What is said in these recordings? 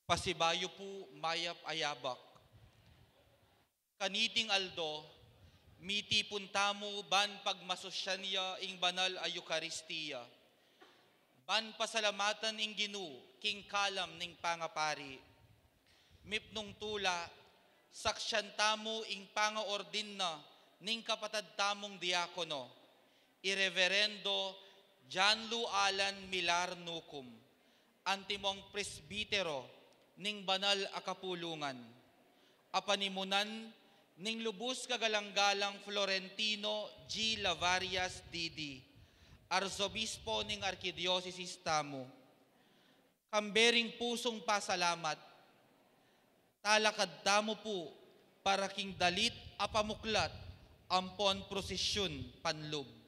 Pasibayo po mayap ayabak. Kaniting Aldo, miti puntamo ban pagmasosyanya ing banal a Eucharistia. Ban pasalamatan ing Ginu, king kalam ning pangapari. Mipnong tula, saksyan tamo ing pangaordin na ning kapatad tamong diakono. Ireverendo Janlu Alan Milar Nukum, antimong presbitero ning banal akapulungan. Apanimunan ning lubos kagalang-galang Florentino G. Lavarias Didi, Arzobispo ning Arkidiocese tamo. Kambering pusong pasalamat, talakad tamo po para king dalit apamuklat ampon prosesyon panlub.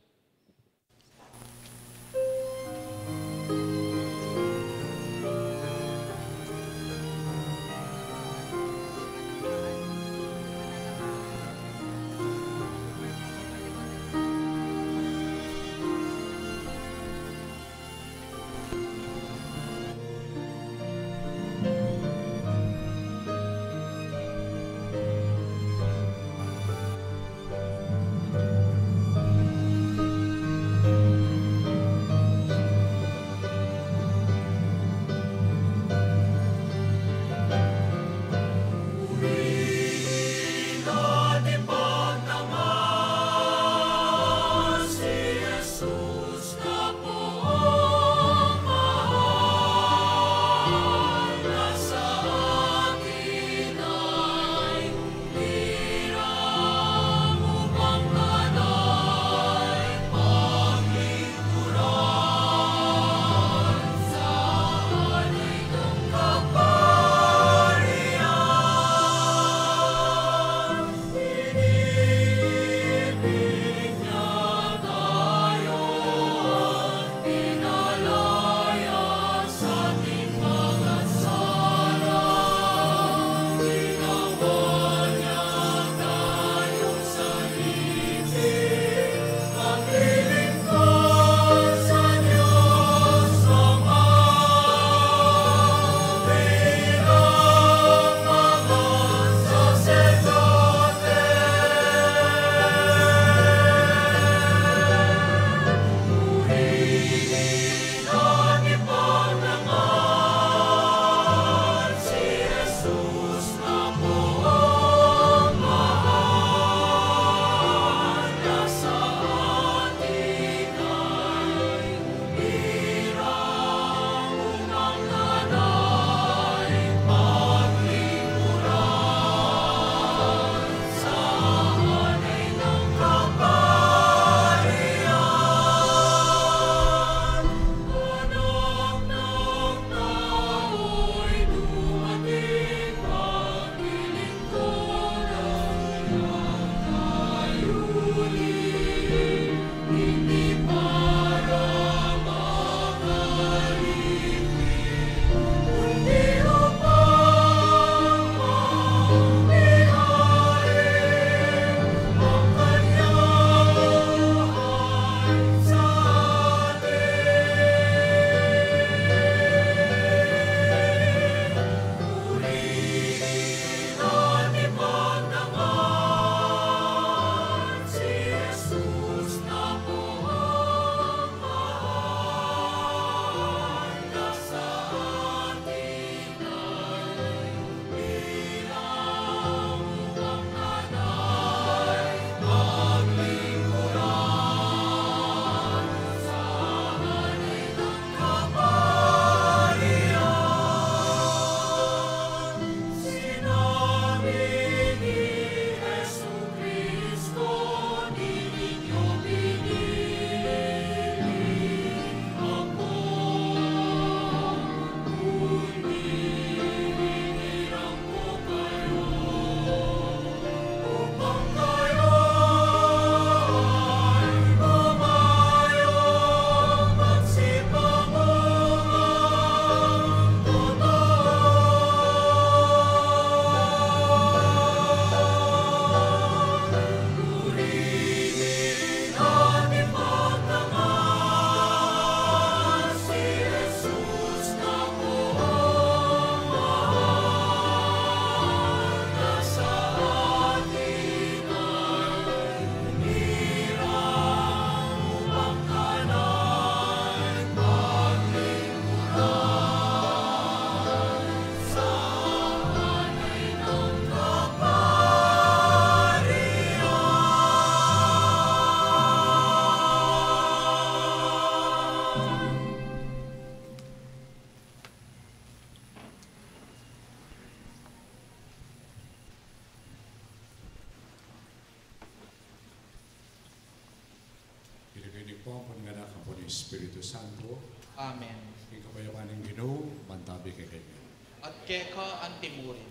Nagiging po ang panganak ng po ng Espiritu Santo. Amen. Ing kapayapaan ng Ginoo, mantabi kay kayo. At keka ang timurin.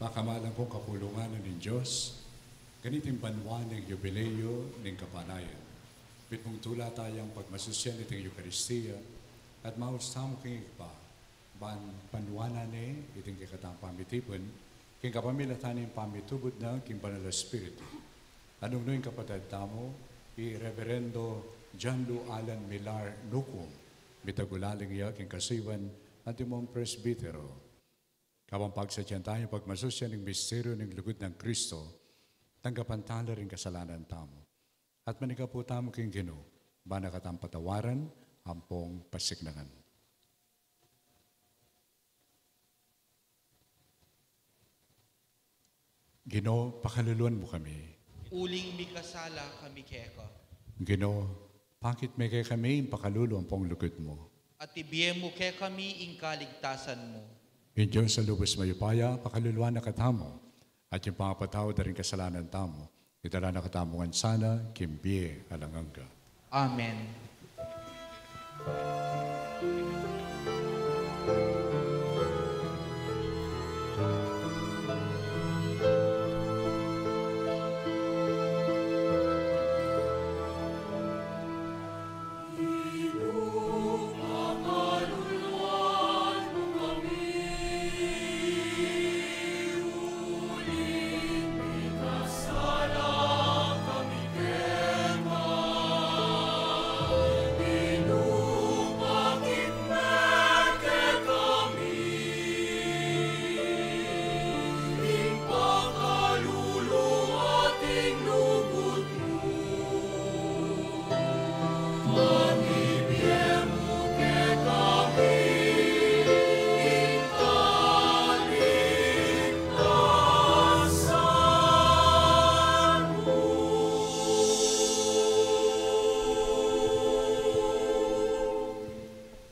Pakamalang kong kapulungan ng Diyos, ganiting banwa ng jubileo ng kapanayan. Pitmong tula tayong pagmasusyan itong Eucharistia at maustamo king ikpa, banwana ni iting kikatang pamitipon, king kapamilatan ng pamitubod na king banal Espiritu. Anong noong kapatid tamo, i-Reverendo Janlo Alan Milar Nukum, mitagulaling iya king kasiwan at imong presbitero. Kapang pagsatyan tayo pagmasusya ng misteryo ng lugod ng Kristo, tanggapan tala rin kasalanan tamo. At manikapo tamo king Ginoo, banakatang patawaran, ampong pasignagan. Ginoo, pakaluluan mo kami. Uling mikasala kami keka. Ginoo, bakit may kay kami pakaluluan pong lugod mo? At ibiyem mo ke kami ing kaligtasan mo. In Diyos sa lubos mayupaya, pakaluluan na katamo, at yung pangapataw na rin kasalanan tamo, itala na katamungan sana, kimbiye alanganga. Amen.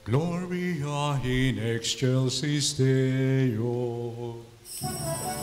Gloria in excelsis Deo. Excelsis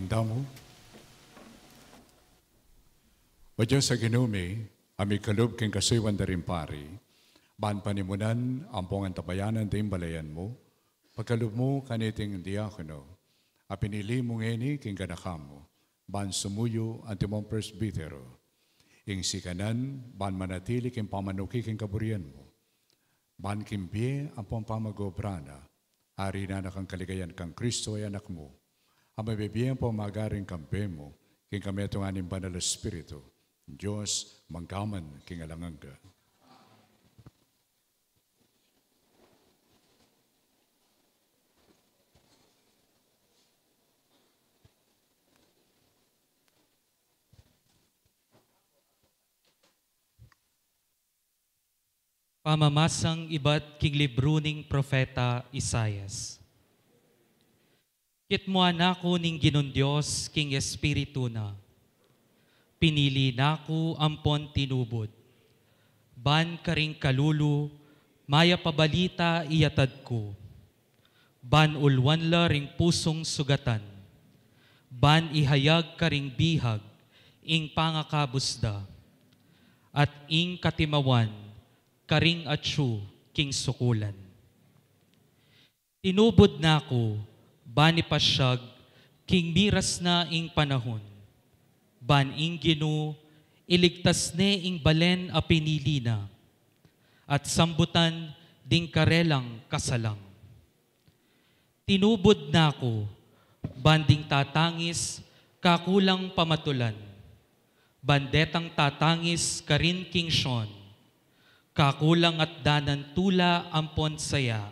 Andamo. O Diyos sa ginumi, ami kalub king kasiwan da rin pari, ban panimunan ang pongan tabayanan din balayan mo, pagkalub mo kaniting diakono, a pinili mo ngeni king ganakam mo, ban sumuyo ang timong presbitero, ing sikanan, ban manatili king pamanuki king kaburian mo, ban kimbiye ang pamagobrana, hari na nakang kaligayan kang Kristo ay anak mo, ang mabibiyan po magaring kampe mo, king kami itong aning banal na Espiritu, Diyos, mangkaman king alanganga. Pamamasang iba't king libro ning Propeta Isayas. Kit mo anako ning Ginon Diyos king Espiritu na. Pinili nako ampon tinubod. Ban karing kalulu, maya pabalita iyatad ko. Ban ulwan la ring pusong sugatan. Ban ihayag karing bihag, ing pangakabusda. At ing katimawan, karing atsu king sukulan. Tinubod nako, ban ipasyag, king miras na ing panahon. Ban ing Ginu, iligtas ne ing balen a pinili na, at sambutan ding karelang kasalang. Tinubod nako, banding tatangis, kakulang pamatulan, bandetang tatangis karin king Sean, kakulang at danan tula ampon saya,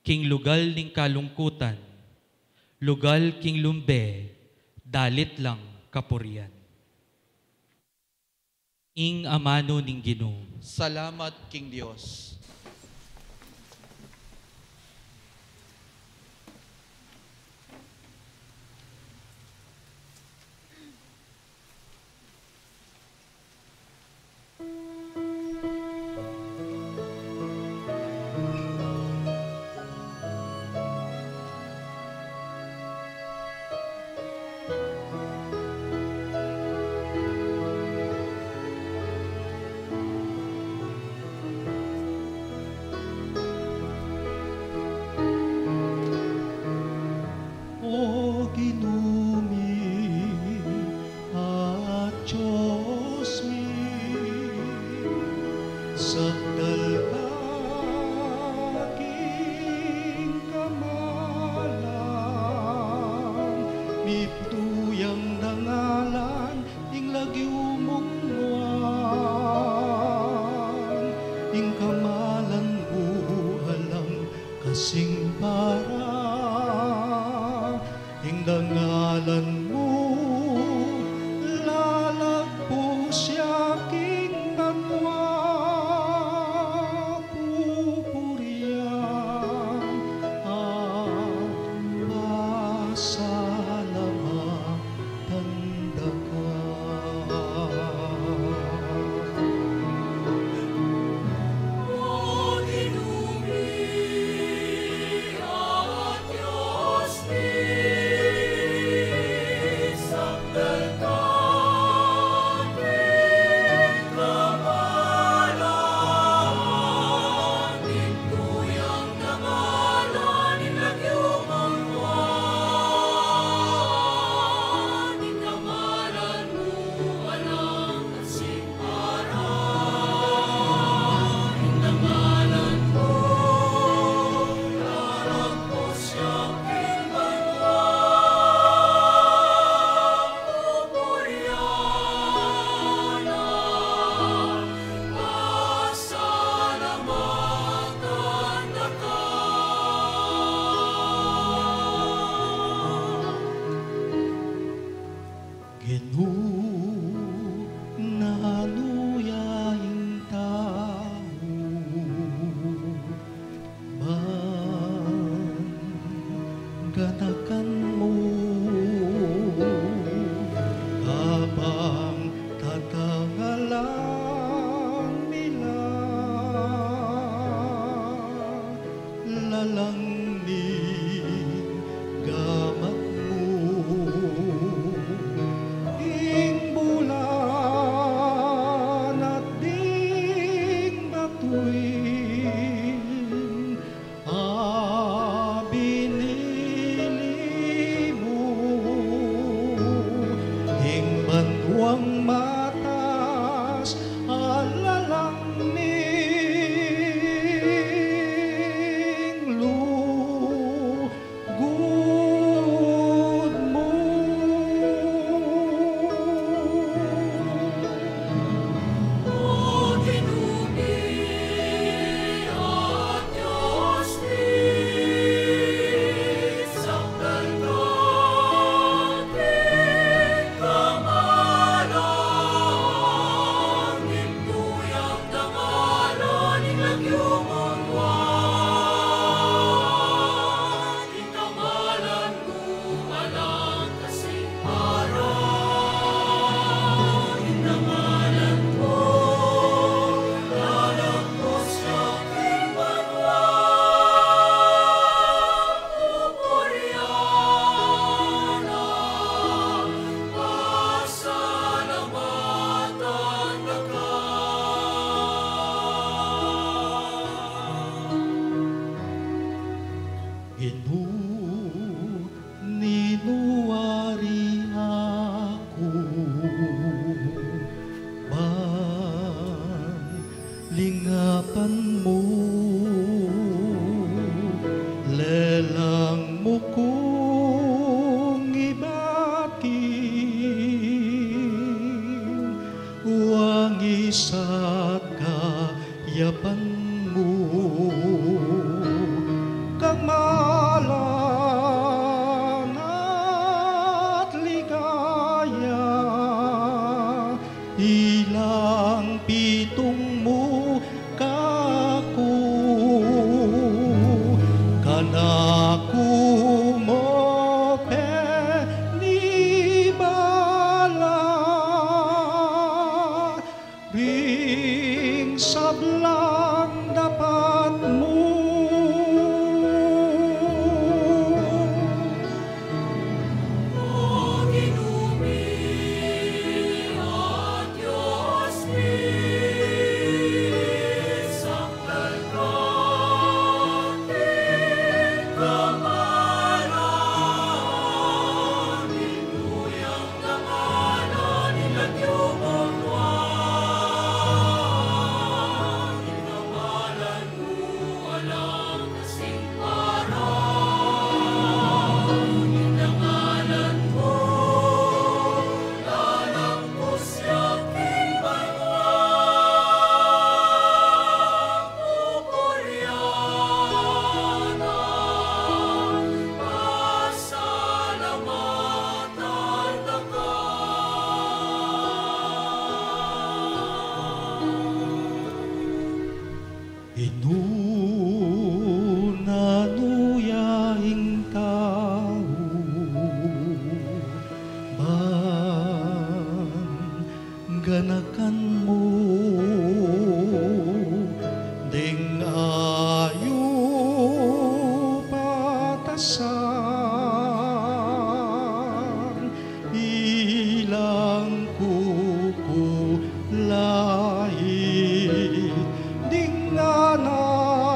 king lugal ning kalungkutan, lugal king lumbe, dalit lang kapurian. Ing amano ning Ginoo. Salamat, King Diyos. Lalangin gamat mo binili mo, hingbanwang matas, alalangning lugod mo. O Ginoo, at Diyos ni sakdal natin kamalang, ninduyang dangalan inagyumunwan, ikamalan mo alang kasing parang, inamalan mo lalagpos siyang ibanwang, Pupuriana, pasalamatan na ka. Ginoo, ninuwari ako, lingapan mo, lelang mo kong ibatin, huwag isa't kayapan mo, kamalan at ligaya, ilang pitong mo kako, kanako mo penibala, ring sablang dapat mo. O Ginoo, at Diyos ni sakdal natin kamalang, ninduyang dangalan inagyumunwan, ikamalan mo alang kasing parang, inamalan mo lalagpos siyang ibanwang, Pupuriana, pasalamatan na ka. Inunanuyahing tao, ganakan mo, ding ayo patasan, ilang kukulay, ding nanay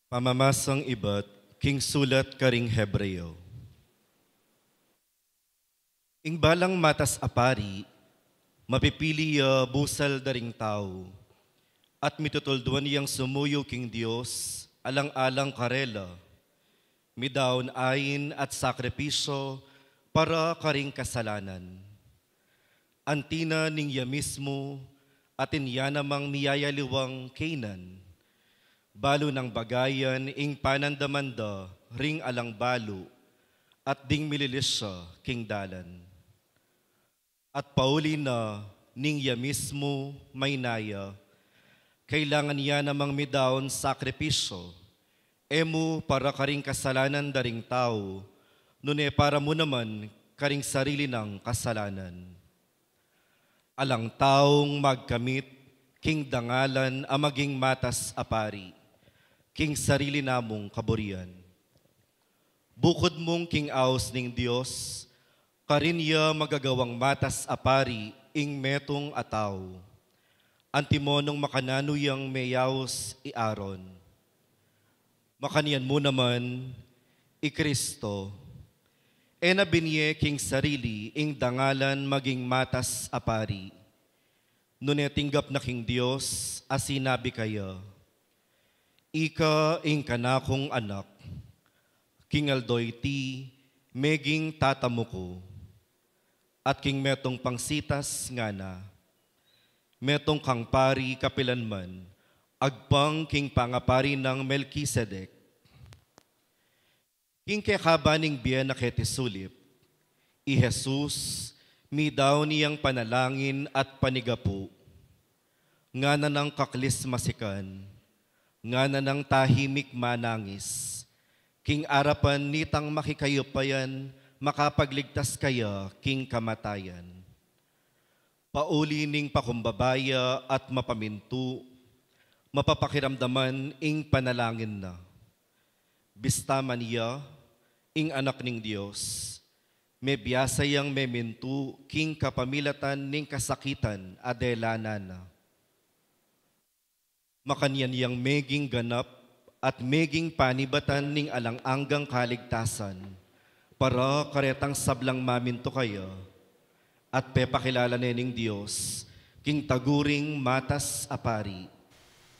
Pamamasang iba't king sulat karing Hebreo. Ing balang matas apari, mapipili busal daring tao, at mitutulduan niyang sumuyo king Diyos, alang-alang karela, midaon ayin at sakripisyo para karing kasalanan. Antina ning mismo, atin namang miyayaliwang Canaan, balo ng bagayan ing panandamanda ring alang balo, at ding mililisya king dalan. At pauli na ning mismo may naya, kailangan niya namang midaon sakripisyo, emu para karing kasalanan daring tao, nune para mo naman karing sarili ng kasalanan. Alang taong magkamit, king dangalan ang maging matas apari, king sarili namong kaburian. Bukod mong king aus ning Diyos, karinya magagawang matas apari ing metong ataw. Antimonong makananuyang meyaos iaron. Makanian mo naman, i Kristo, na binye king sarili ing dangalan maging matas apari. Nune tinggap na king Diyos, as sinabi kaya, ika ing kanakong anak, king aldoy ti, meging tatamo ko, at king metong pangsitas nga na, metong kang pari kapilanman, agpang king pangapari ng Melkisedek. King kekabaning biya na ketesulip, i Jesus, mi daw niyang panalangin at panigapu, nga na ng kaklis masikan, nga na ng tahimik manangis, king arapan nitang makikayopayan, makapagligtas kaya king kamatayan. Pauli ning pakumbabaya at mapamintu, mapapakiramdaman ing panalangin na. Bista man iya, ing anak ning Diyos, may biyasayang memintu king kapamilatan ning kasakitan adelanan na. Makanyan yang meging ganap at meging panibatan ning alang-anggang kaligtasan, para karetang sablang maminto kayo, at pepakilala ning Diyos, king taguring matas apari,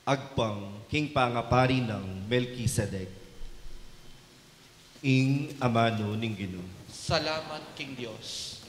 agpang king pangapari ng Melkisedek. Ing amano ning Ginoo. Salamat, King Diyos.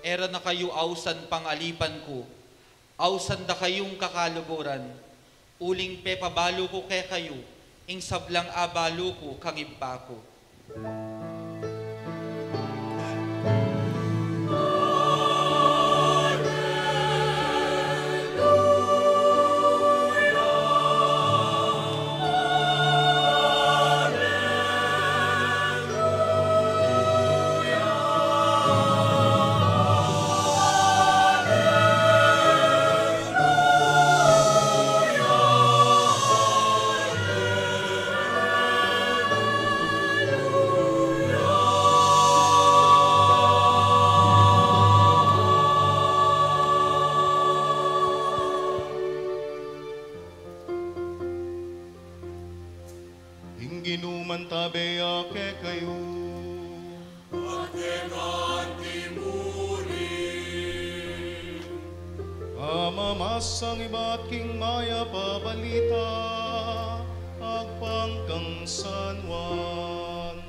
Era na kayo ausan pangalipan ko, ausan da kayong kakaluguran, uling pepabalo ko kay kayo, ing sablang abalo ko kangibba ko. Inuman tabeya ke kayo. Amamasang iba't king maya pabalita, agpangkang sanwan.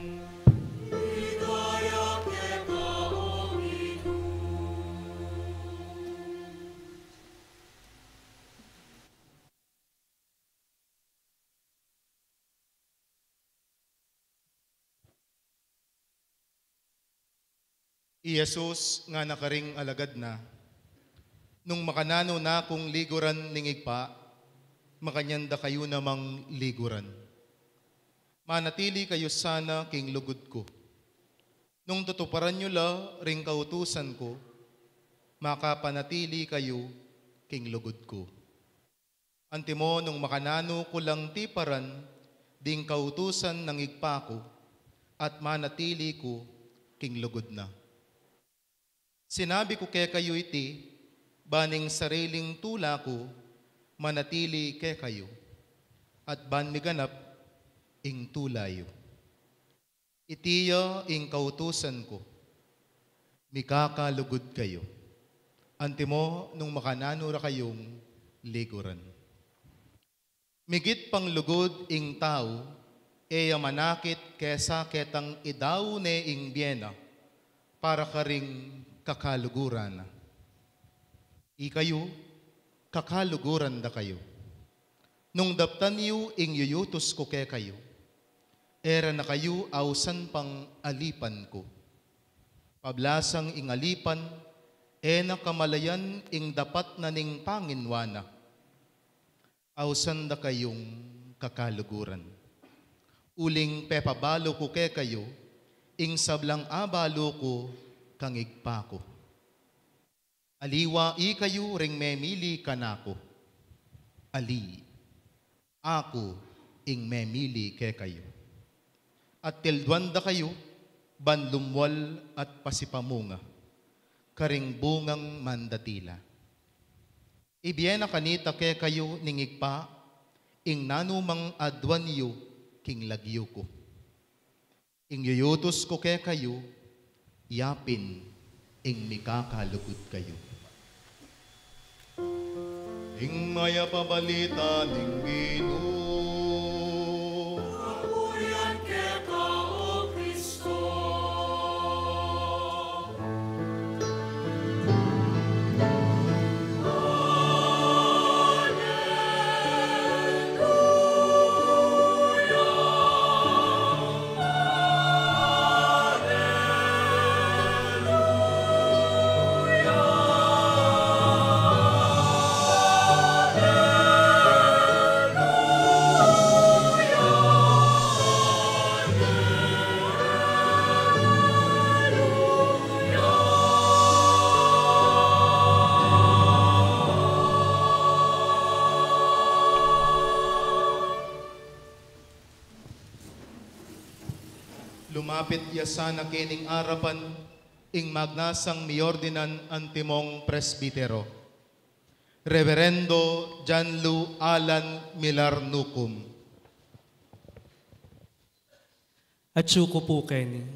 Hidaya ke kaong inu. I Jesus nga nakaring alagad na, nung makanano na kung liguran ningigpa, makanyanda kayo namang liguran. Manatili kayo sana king lugod ko. Nung tutuparan nyo la ring kautusan ko, makapanatili kayo king lugod ko. Antimo nung makanano ko lang tiparan, ding kautusan ng igpa ko, at manatili ko king lugod na. Sinabi ko kay kayo iti, baning sariling tula ko, manatili kay kayo, at ban miganap ing tulayo. Itiya ing kautusan ko, mikakalugod kayo. Antimo nung makanano ra kayong liguran. Migit pang lugod ing tao, eya manakit kesa ketang idaw ne ing biena, para karing kakaluguran. Ikayo, kakaluguran da kayo. Nung daptan yu ing yuyutos ko kay kayo, era na kayo awsan pang alipan ko. Pablasang ing alipan, na kamalayan ing dapat na ning panginwana. Awsan da kayong kakaluguran. Uling pepabalo ko kay kayo, ing sablang abalo ko kangigpa ko. Aliwa kayo ring memili kanako. Ali, ako ing memili kay kayo. At tilduan da kayo, banlumwal at pasipamunga, karing bungang mandatila. Ibiyena kanita kay kayo ningigpa, ing nanumang adwan yu king lagyo ko. Ing yuyutos ko kay kayo, yapin ing mikakalugod kayo. Ing maya pabalita ning Ginoo. Kapuyan kita, O Kristo. Lumapit yasana kining arapan, ing magnasang miordinan antimong presbitero. Reverendo Janlu Alan Milarnucum. At suko po, Kenny.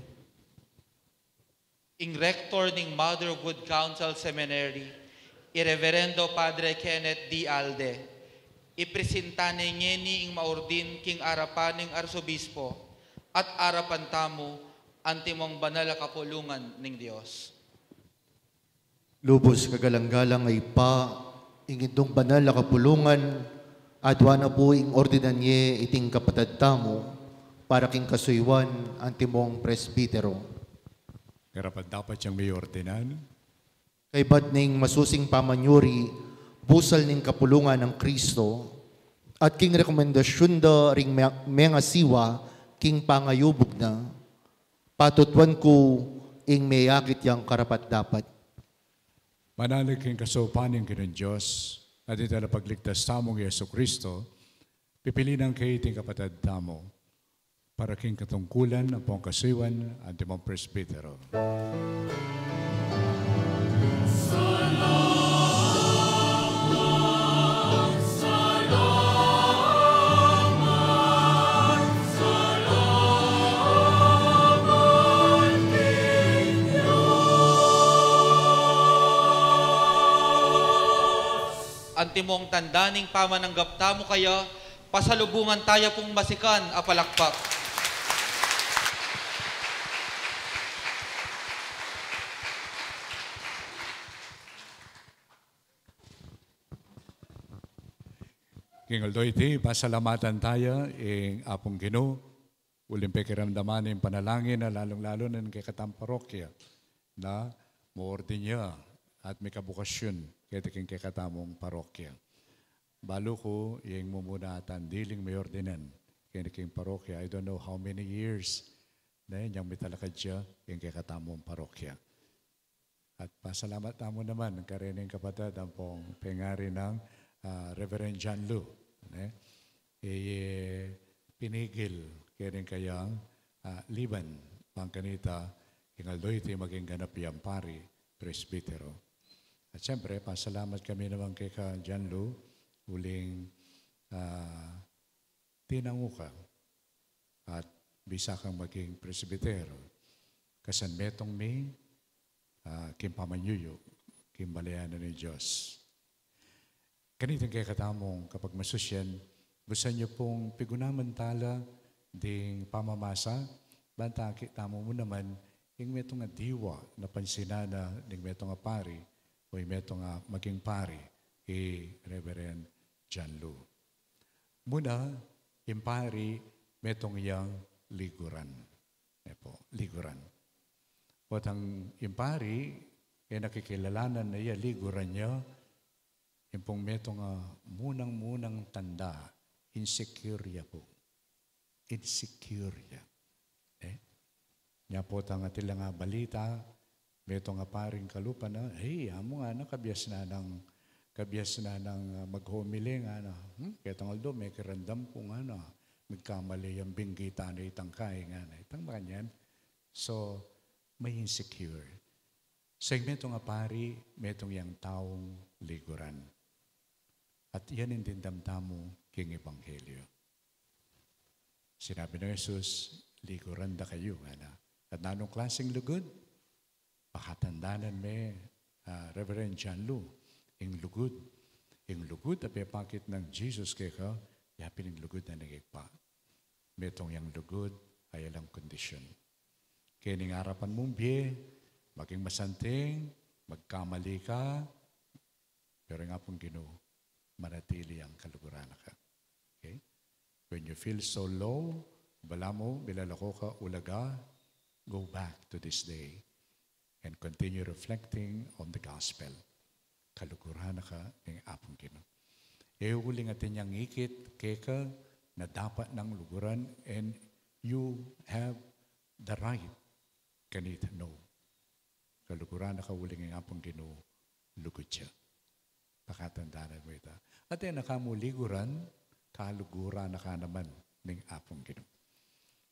Ing rector ning Motherhood Council Seminary, Irreverendo Padre Kenneth D. Alde, ipresentane ngeni ing maordin king arapan ning arsobispo at arapan tamo antimong banal a kapulungan ning Dios. Lubos kagalang-galang ay pa, ingitong banal na kapulungan, adwa na po ing ordinanye iting kapatad tamo, para king kasuywan antimong presbitero. Karapat dapat siyang may ordinan. Kay bad ning masusing pamanyuri, busal ning kapulungan ng Kristo, at king rekomendasyon da ring mga siwa, king pangayubog na, patutuan ko ing mayakit yang karapat dapat. Manalig king kasupaning kinang Diyos, at itala pagligtas tamong Yesu Kristo, pipilinan kayo iting kapatad tamo, para king katungkulan ang pong kasiwan at timong presbitero. Antimong tandaning pamananggap tamo kaya, pasalubungan tayo pong masikan a palakpak. King Aldo iti, pasalamatan tayo ing apong Ginoo, uling pekiramdaman ng panalangin na lalong-lalo na kay katang parokya. na moordin niya at may kabukasyon kaya king kakatamong parokya. Balo ko, yung mumuna tandiling may ordinan kaya king parokya. I don't know how many years na yung may talakad siya yung kakatamong parokya. At pasalamat mo naman ang karining kapatid ang pong pengari ng Reverend John Lu. Pinigil kaya rin kayang liban pangkanita ingaldoy iti maging ganap yung pari presbitero. At siyempre, pasalamat kami naman kay ka John Lu uling tinanguka at bisa kang maging presbitero. Kasan metong may kimpamanyuyo, kimbalayanan ng Diyos. Ganitong kaya katamong kapag masusyan, gusto niyo pong pigunaman tala ding pamamasa, bantaki tamo mo naman, yung metong nga diwa na pansinana ding metong nga pari, o yung metong nga maging pari, Reverend John Lu. Muna, yung pari, metong yang liguran. Liguran. At ang impari, nakikilalanan na iya, liguran niya, yung pong metong munang-munang tanda, insecure ya po. Insecure ya. Niya po tanga tila nga balita, metong paring kalupa na, amo nga na, kabyas na ng mag-humili nga na, ketong aldo, may kirandam po nga na, magkamali yung binggita na itangkay nga na, itang mga yan. So, may insecure. Sa metong pari, metong yang taong liguran. At yan ang tindamtamo king Ebanghelyo. Sinabi ng Jesus, liguran da kayo. At nanong klaseng lugod? Pakatandanan may Reverend John Lu, yung lugod. Yung lugod, apipakit ng Jesus kaya ka, yapin yung lugod na nagigpa. Metong yung lugod ay alang kondisyon. Kaya ning harapan mong biye, maging masanting, magkamali ka, pero nga pong Ginoo, manatili ang kaluguran ka. Okay? When you feel so low, bala mo, bilalako ka, ulaga, go back to this day and continue reflecting on the gospel. Kaluguran ka ng apong Ginoo. Iuling atin niyang ikit, keka, na dapat ng luguran and you have the right kanita no. Kaluguran na kauling ang apong Ginoo, lugod siya. Pakatandaan mo ito. At yan nakamuliguran, kaluguran na ka naman ng apong Ginoo.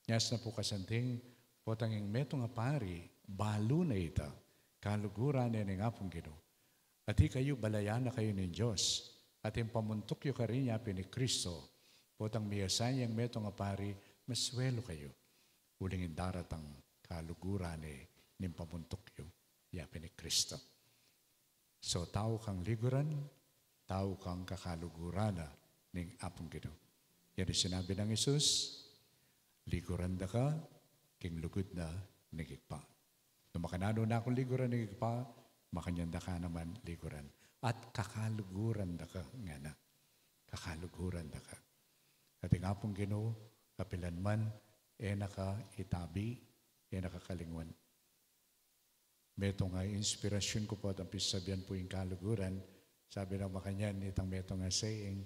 Yas na po kasanting, potang yung metong pari, balo na ito, kaluguran na ng apong Ginoo. At kayo balayan na kayo ng Diyos. At yung pamuntok yung karinya ni Kristo, potang miyasan yung metong pari, maswelo kayo. Uling daratang kaluguran ng pamuntok yung yapin ni Kristo. So, tao kang liguran, tao kang kakaluguran ng apong Ginoo. Yan ang sinabi ng Jesus, liguran da ka, king lugod na nagigpa. Nung makanano na akong liguran nagigpa, makanyanda ka naman liguran. At kakaluguran da ka, nga na. Kakaluguran da ka. At ang apong Ginoo, kapilan man, naka-itabi, nakakalingwan. Metong nga inspirasyon ko po at ang pisabihan po yung kaluguran, sabi ng makanyan, itang metong nga saying,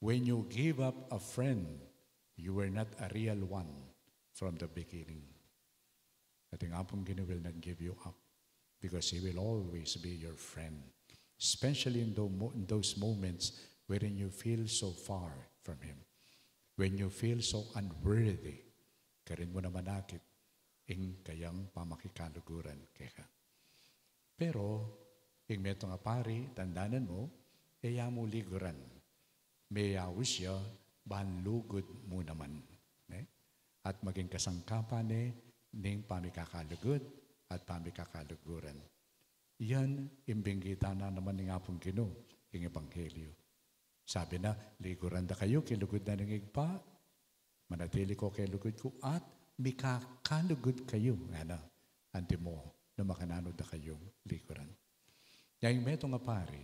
when you give up a friend, you were not a real one from the beginning. At ang apong Ginoo will not give you up because He will always be your friend. Especially in those moments wherein you feel so far from Him. When you feel so unworthy, karin mo naman akit, ing kayang pamakikaluguran kaya. Pero, ing metong pari, tandanan mo, mo liguran. May awis siya, banlugod mo naman. At maging kasangkapan ning pamikakalugod at pamikakaluguran. Yan, imbinggita na naman ng apong Ginoo, ing Ebanghelyo. Sabi na, liguran da kayo, kilugod na nangigpa, manatili ko kay lugod ko, at mikakalugod kayo, anti mo, na makanano da kayong liguran. Yung metong pari,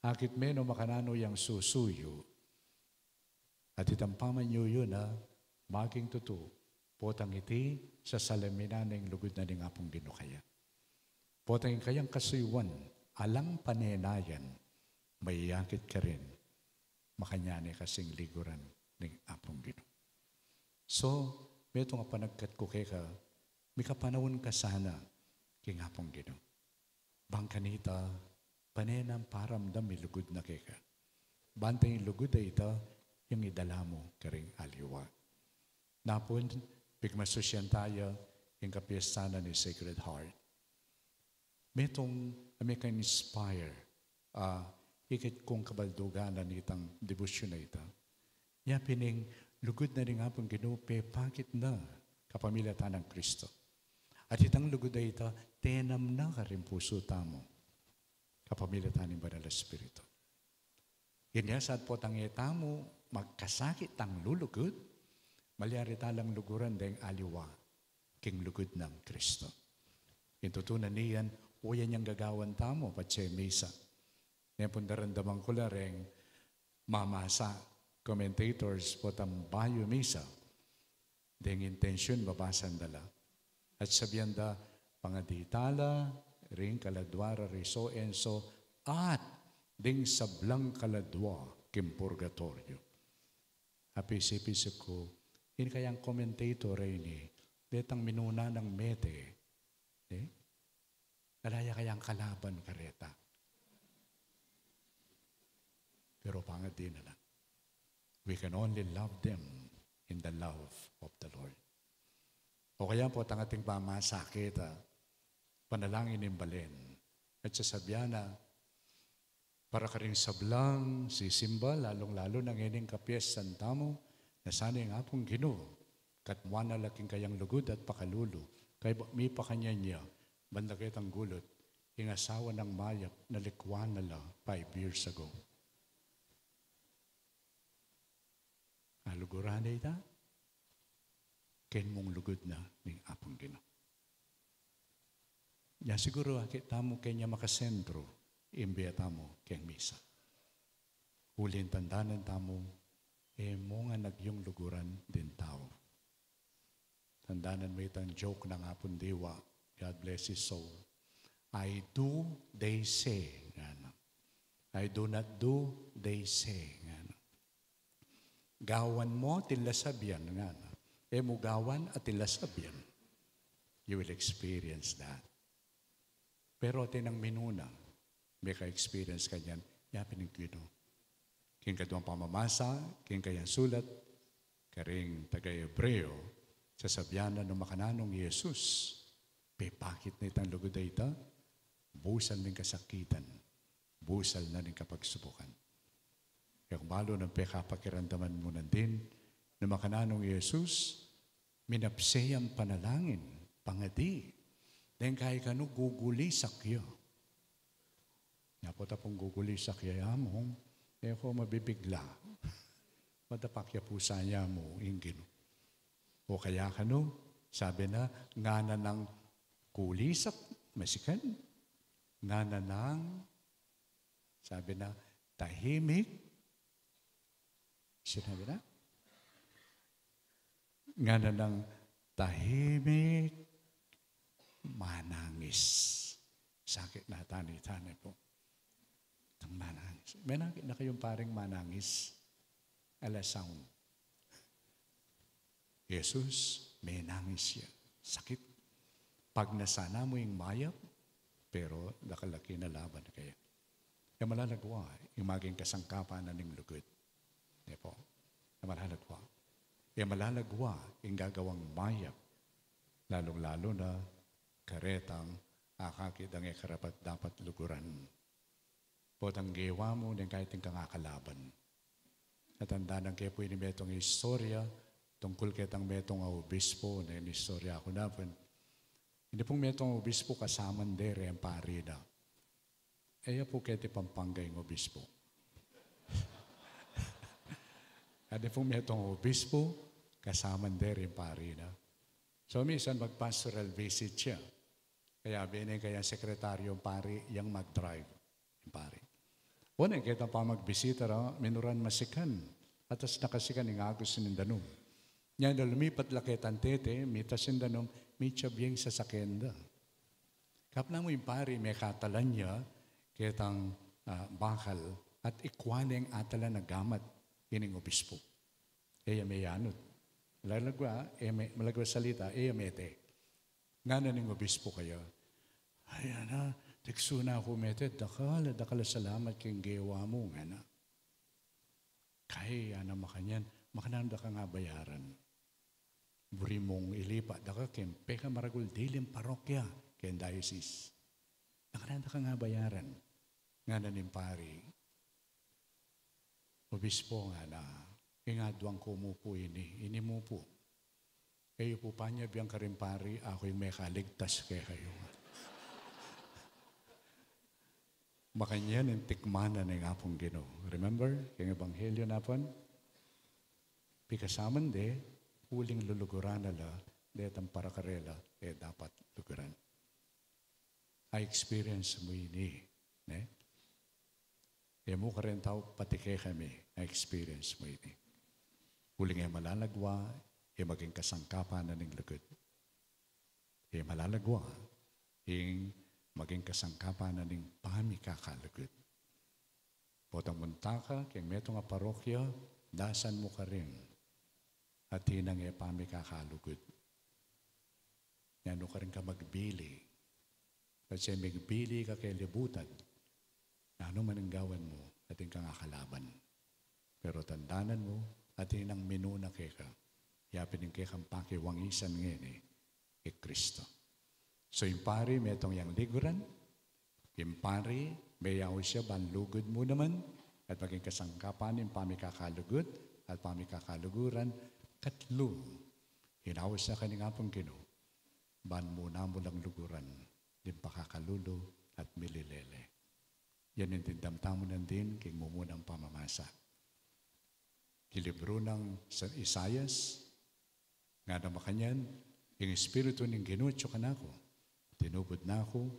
akit meno makanano yung susuyo, at itampaman nyo yun maging totoo, potang iti sa salamina ng lugod na ng apong Ginoo kaya. Potang kayang kasuywan, alang panenayan, may yakit ka rin, makanyani kasing liguran ng apong Ginoo. So, meto nga panagkat ko kay ka, may kapanawon ka sana king apong Ginoo. Bang kanita, panenang paramdam ilugod na kay ka. Bantay ilugod ay ita, yung idala mo karing aliwa. Napon, pigmasusyan tayo, yung kapiestana ni Sacred Heart. Metong may ka-inspire, ikit kong kabalduganan itang debosyon na ita. Ya pining lugod na rin nga pong ginupe, pakit na kapamilya ta ng Kristo. At itang lugod na ita, tenam na ka rin puso tamo, kapamilya ta ng Banal na Espiritu. Yan saat po tang mo, magkasakit tang lulugod, malyari talang luguran dahil aliwa, king lugod ng Kristo. Intutunan niyan, uyan niyang gagawan tamo, patse misa. Ngayon po narandaman ko lareng mamasa, commentators po tambayo misa, deng intensyon babasan dala. At sabihan da, pangaditala, ring kaladwara, riso, enso, at ding sablang kaladwa, kim purgatorio. Apisip-isip ko, ini kayang commentator ini, detang minuna ng mete, nalaya kayang kalaban kareta. Pero pangadi na lang. We can only love them in the love of the Lord. O kaya po ang ating pamasakit, panalangin ng balen. At sasabihan na, para ka rin sablang sisimba, lalong-lalo ng ining kapiyestan tamo, na sana yung apong Ginoo, katwa na laking kayang lugod at pakalulo, kay may pakanya niya, bandagit ang gulot, yung asawa ng mayap na likwan nala 5 years ago. Aluguran na ita, ken mong lugod na ng apong Ginoo. Ya siguro akit tamo kanya makasentro, imbiya tamo keng misa. Ulin tandanan tamo, mo nga nagyong luguran din tao. Tandanan mo itang joke ng apong diwa, God bless his soul. I do, they say. I do not do, they say. Gawan mo, tilasabyan. Mo gawan at tilasabyan. You will experience that. Pero tinang minuna, may ka-experience ka niyan, yapin ng Ginoo. King katuang pamamasa, king kayang sulat, karing taga-Ebreo, sasabyanan ng makananong Yesus, pipakit na itang lugod na ita, busal ng kasakitan, busal na ng kapagsubukan. Kaya kung malo ng pekapakirandaman mo na din, na makananong Yesus, minapsayang panalangin, pangadi, dahil kaya ka no guguli sakya. Napota pong guguli sakya mo, kaya ko mabibigla. Matapakya po saya mo, ingin. O kaya ka no, sabi na, ngana ng kulisak, masikan. Ngana ng, sabi na, tahimik. Sinabi na? Ngana ng tahimik, manangis. Sakit na tani-tani po. Itang manangis. May nakita na kayong paring manangis. Alasaw. Jesus, may nangis siya. Sakit. Pag nasana mo yung mayap, pero nakalaki na laban kaya. Yung malalagwa, yung maging kasangkapan na ng lugod. Hindi po. Yung malalagwa. Yung malalagwa, yung gagawang mayap. Lalong-lalo na karetang akakit ang ikarapat dapat luguran. Potang gewa mo ng kahit yung kangakalaban. At tanda ng kaya po yung metong istorya tungkol kitang metong obispo na yung istorya ako na po. Hindi pong metong obispo kasaman dere ang parida. Eya po kaya pampangga yung obispo. At pong metong obispo kasaman dere ang parida. So minsan mag-pastoral visit siya. Kaya binay kaya sekretaryo pari yang mag-drive. Yung pari. Una, kita pa magbisita minuran masikan. Atas nakasikan ng agos sinindano. Yan na lumipat lakitan tete, mita sindanom, may tsabyeng sa sakenda. Kapna mo yung pari, may katalan niya, kitang bakal, at ikwaneng atala na gamat, ining obispo. Eya may yanot. Malagwa salita, eya mete. Nga na ning obispo kayo. Ayan na, tiksuna ako mete, dakala salamat kayong gewa mo, nga na. Kaya na makanyan, makananda ka nga bayaran. Buri mong ilipa, daka kempe ka maragul dilim parokya, kayong diocese. Makananda ka nga bayaran. Nga na nimpari. Obispo nga na, ingadwang ko mo po ini mo po. Kayo po pa niya biyang karimpari, ako yung may kaligtas kayo. Makanyan yung tikmana na nga pong Ginoo. Remember, yung ebanghelyo na po? Pikasaman de, uling luluguran nala, detang parakarela, dapat luguran. I experience mo ini. Ne? Mo ka rin tao, patike kami, I experience mo ini. Uling malalagwa, maging kasangkapan na ning lugod. Malalagwa, maging kasangkapan na ning pami kakalugod. Potang munta ka, kaya meto nga parokya, dasan mo ka rin. At hinang pami kakalugod. Yan ka rin ka magbili. Kasi magbili ka kay libutan. Ano man ang gawan mo, ating kang akalaban. Pero tandanan mo, ating ang minuna kay ka. Yapin kay kang pakiwangisan ngayon kay Kristo. So yung pari, may itong yang liguran. Yung pari, may yaw siya, banlugod mo naman. At maging kasangkapan, yung pamikakalugod at pamikakaluguran. Katlo, hinawas siya kanina pong Ginoo. Ban muna mo lang luguran, din pakakalulo at mililele. Yan yung tindamtamunan din, king mumunang pamamasa. Kilibro ng Isayas, nga na makanyan, yung Espiritu ng Ginutyo ka na ako. Tinubod na ako,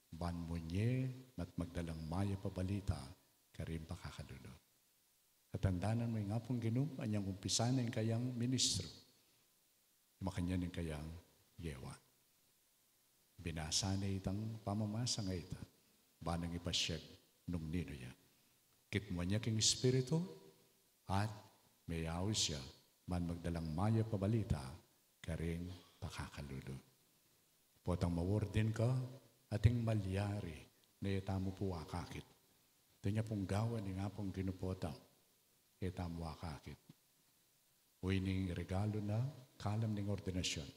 ban mo nye, at magdalang maya pabalita, karim pakakalulo. At tandanan mo yung nga pong Ginoo, anyang umpisa na yung kayang ministro. Makanyan yung kayang yewa. Binasa na itang pamamasa nga ita, banang ipasyag nung nino ya. Kitmo niya king Espiritu, at mayaw siya, man magdalang maya pabalita, karing pakakalulo. Potang mawordin ka, ating malyari, na ita mo po wakakit. Ito niya pong gawa ni nga pong ginupotang, ita mo wakakit. Uy ning regalo na, kalam ning ordinasyon.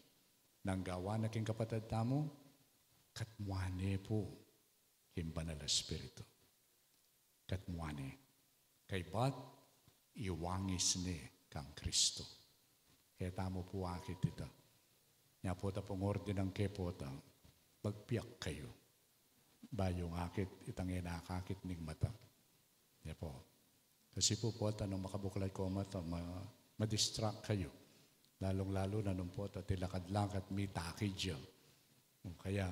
Nang gawa na king kapatid tamo, katmuane po, king banal Espiritu. Katmuane. Kay ba't iwangis ni kang Kristo. Kaya tamo po akit ito. Nga po ta pong orden ng kepota, magpiyak kayo. Bayong akit, itang inakakit ning mata. Nga po. Kasi po nung makabuklay ko mata, ma-distract kayo. Lalong-lalo na nung po tilakad-lakad, may takid kaya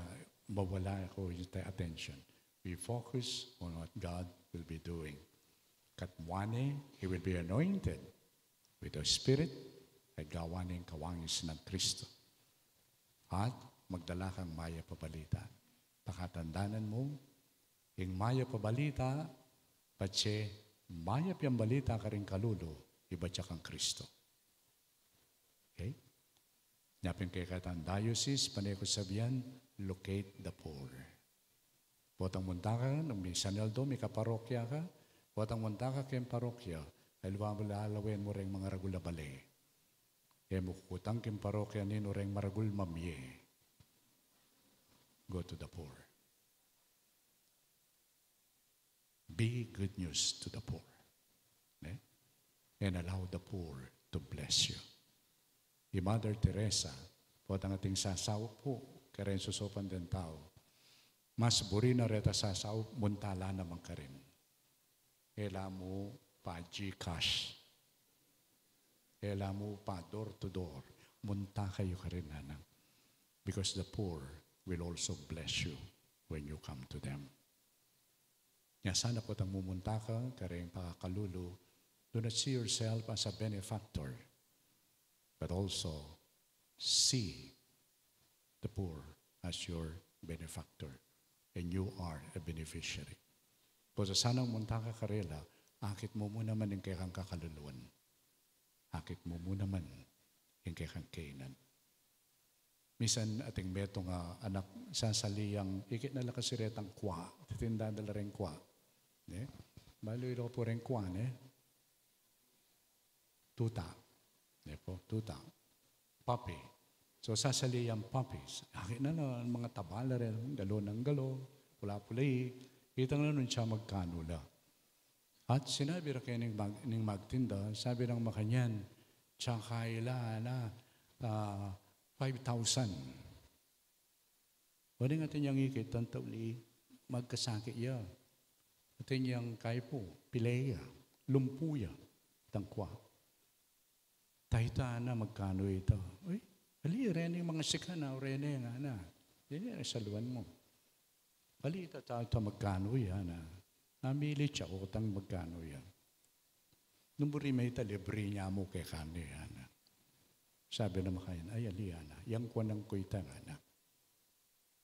mawala ako yung attention. We focus on what God will be doing. Katwane, He will be anointed with the Spirit at gawanin kawangis ng Kristo. At magdala kang maya pabalita. Pakatandanan mo, yung maya pabalita, patse, maya piyang balita ka rin kalulo, iba siya kang Kristo. Okay? Nyapin kay katang diocese, panay ko sabihan, locate the poor. Potang munta ka, nung may saneldo, may kaparokya ka, potang munta ka kayong parokya, ay lumalalawin mo rin mga ragula bale. Kaya mukutang kayong parokya nino rin maragul mamye. Go to the poor. Be good news to the poor. Okay? And allow the poor to bless you. Si Mother Teresa, potang ating sasaw po, karen susopan din tao, mas buri na reta sasaw, muntala naman ka rin. Kailan mo pa Gcash. Kailan mo pa door to door. Munta kayo ka rin, nanang. Because the poor will also bless you when you come to them. Nga sana po tang mumunta ka, karing pakakalulo, do not see yourself as a benefactor, but also see the poor as your benefactor. And you are a beneficiary. Po sa sanang munta ka karela, akit mo muna man yung kay kang kakaluluan. Akit mo muna man yung kay kang kainan. Misan ating beto nga anak sasaliyang ikit na lakasiretang kwa, titinda na rin kwa. Balo ilo po rin kwa, tuta. Tuta. Puppy. So sasaliyang puppies. Akit na mga tabala rin, galo ng galo, pula-pulay. Kitang na nun siya magkanula. At sinabi rin kayo ng magtinda, sabi ng makanyan, tsaka ila na 5,000. Wala nga tanyang ikit, tantawli, magkasakit ya. Atin yung kaipo, pileya, lumpuya, tangkwa. Tahita na magkano ito. Uy, ali, rene yung mga sikana, rene nga na. Yan yung saluan mo. Ali, tayo magkano yan na. Namili siya ko tang magkano yan. Nung may libre niya mo kay kaniyan. Sabi na makayan, ay aliyana, yang ko nang kuita nga na.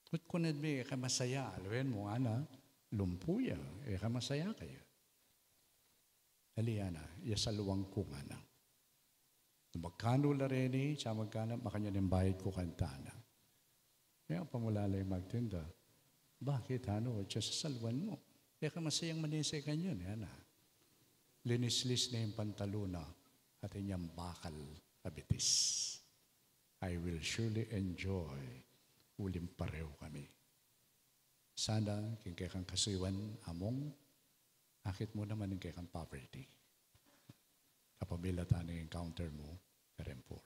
At kung nadmi, kamasaya, alawin mo nga na, lumpuya, kamasaya kayo. Aliyana, yasaluwang ko nga na. Magkano la rin siya magkano, makanya ng bayad ko kantana. Kaya pamulalay magtinda, bakit ano, siya sa salwan mo? Kaya kamasayang manisay kanyan, yan na. Linislis na yung pantaluna at inyang bakal abitis. I will surely enjoy ulim pareho kami. Sana, king kay kang kasuiwan among, akit mo naman yung kay kang poverty. Kapabila ta na encounter mo, karempor.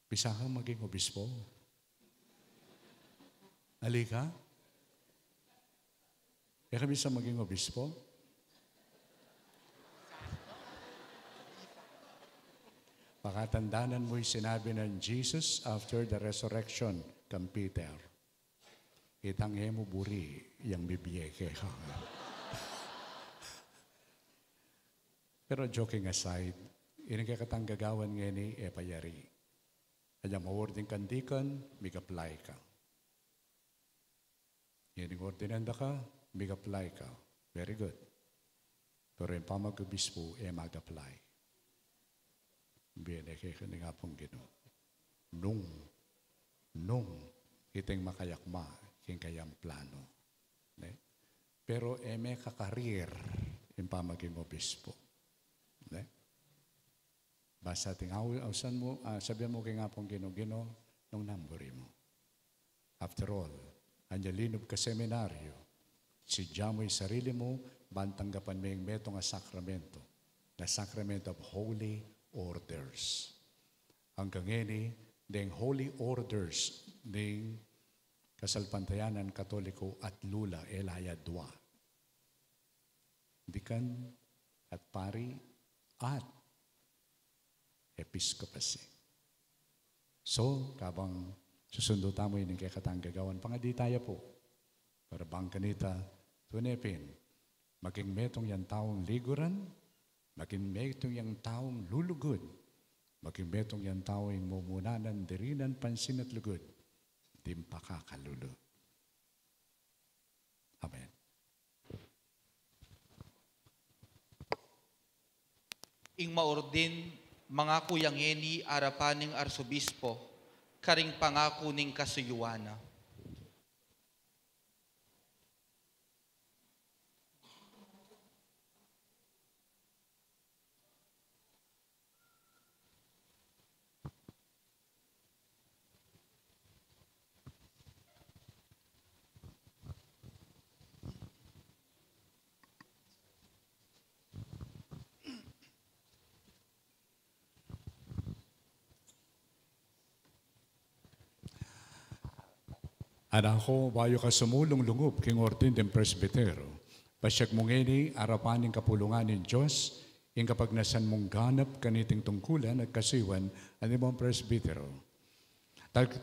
Bisa kang maging obispo? Halika? Kaya kami sa maging obispo? Pakatandanan mo'y sinabi ng Jesus after the resurrection kang Peter. Itang mo buri, yang bibiyeke. Pero joking aside, ini kakatang gagawan ngayon ni payari. Kaya mawarding kandikan, mig-apply ka. Yan yung ordinanda ka, mag-apply ka. Very good. Pero yung pamag-obispo, mag-apply. Biyane kayo nga pong gino. Nung, itong makayakma, yung kayang plano. Pero may kakarir, yung pamaging obispo. Basta ating awsan mo, sabihan mo kayo nga pong gino-gino, nung namburi mo. After all, anjalinob ka seminaryo, sidya mo yung sarili mo, bantanggapan mo yung meto nga sakramento, na sacrament of holy orders. Hanggang ngayon, deng holy orders, deng kasalpantayanan katoliko at lula, elaya dua. Dikan at pari at episkopasi. So, kabang susundo tamo yun kay katanggagawan, pangaditaya po, para bang kanita, tunepin, maging metong yan taong liguran, maging metong yan taong lulugod, maging metong yan taong mumunanan, dirinan, pansin at lugod, di pakakalulo. Amen. Ing maordin, mga kuyang eni arapaning arsobispo, karing pangako ning kasuyuana. Anako, bayo ka sumulong lungob, king ordin ng presbitero. Pasyag mong ini, arapaning kapulungan ng Diyos, yung kapag nasan mong ganap kaniting tungkulan at kasiwan, ano mong presbitero.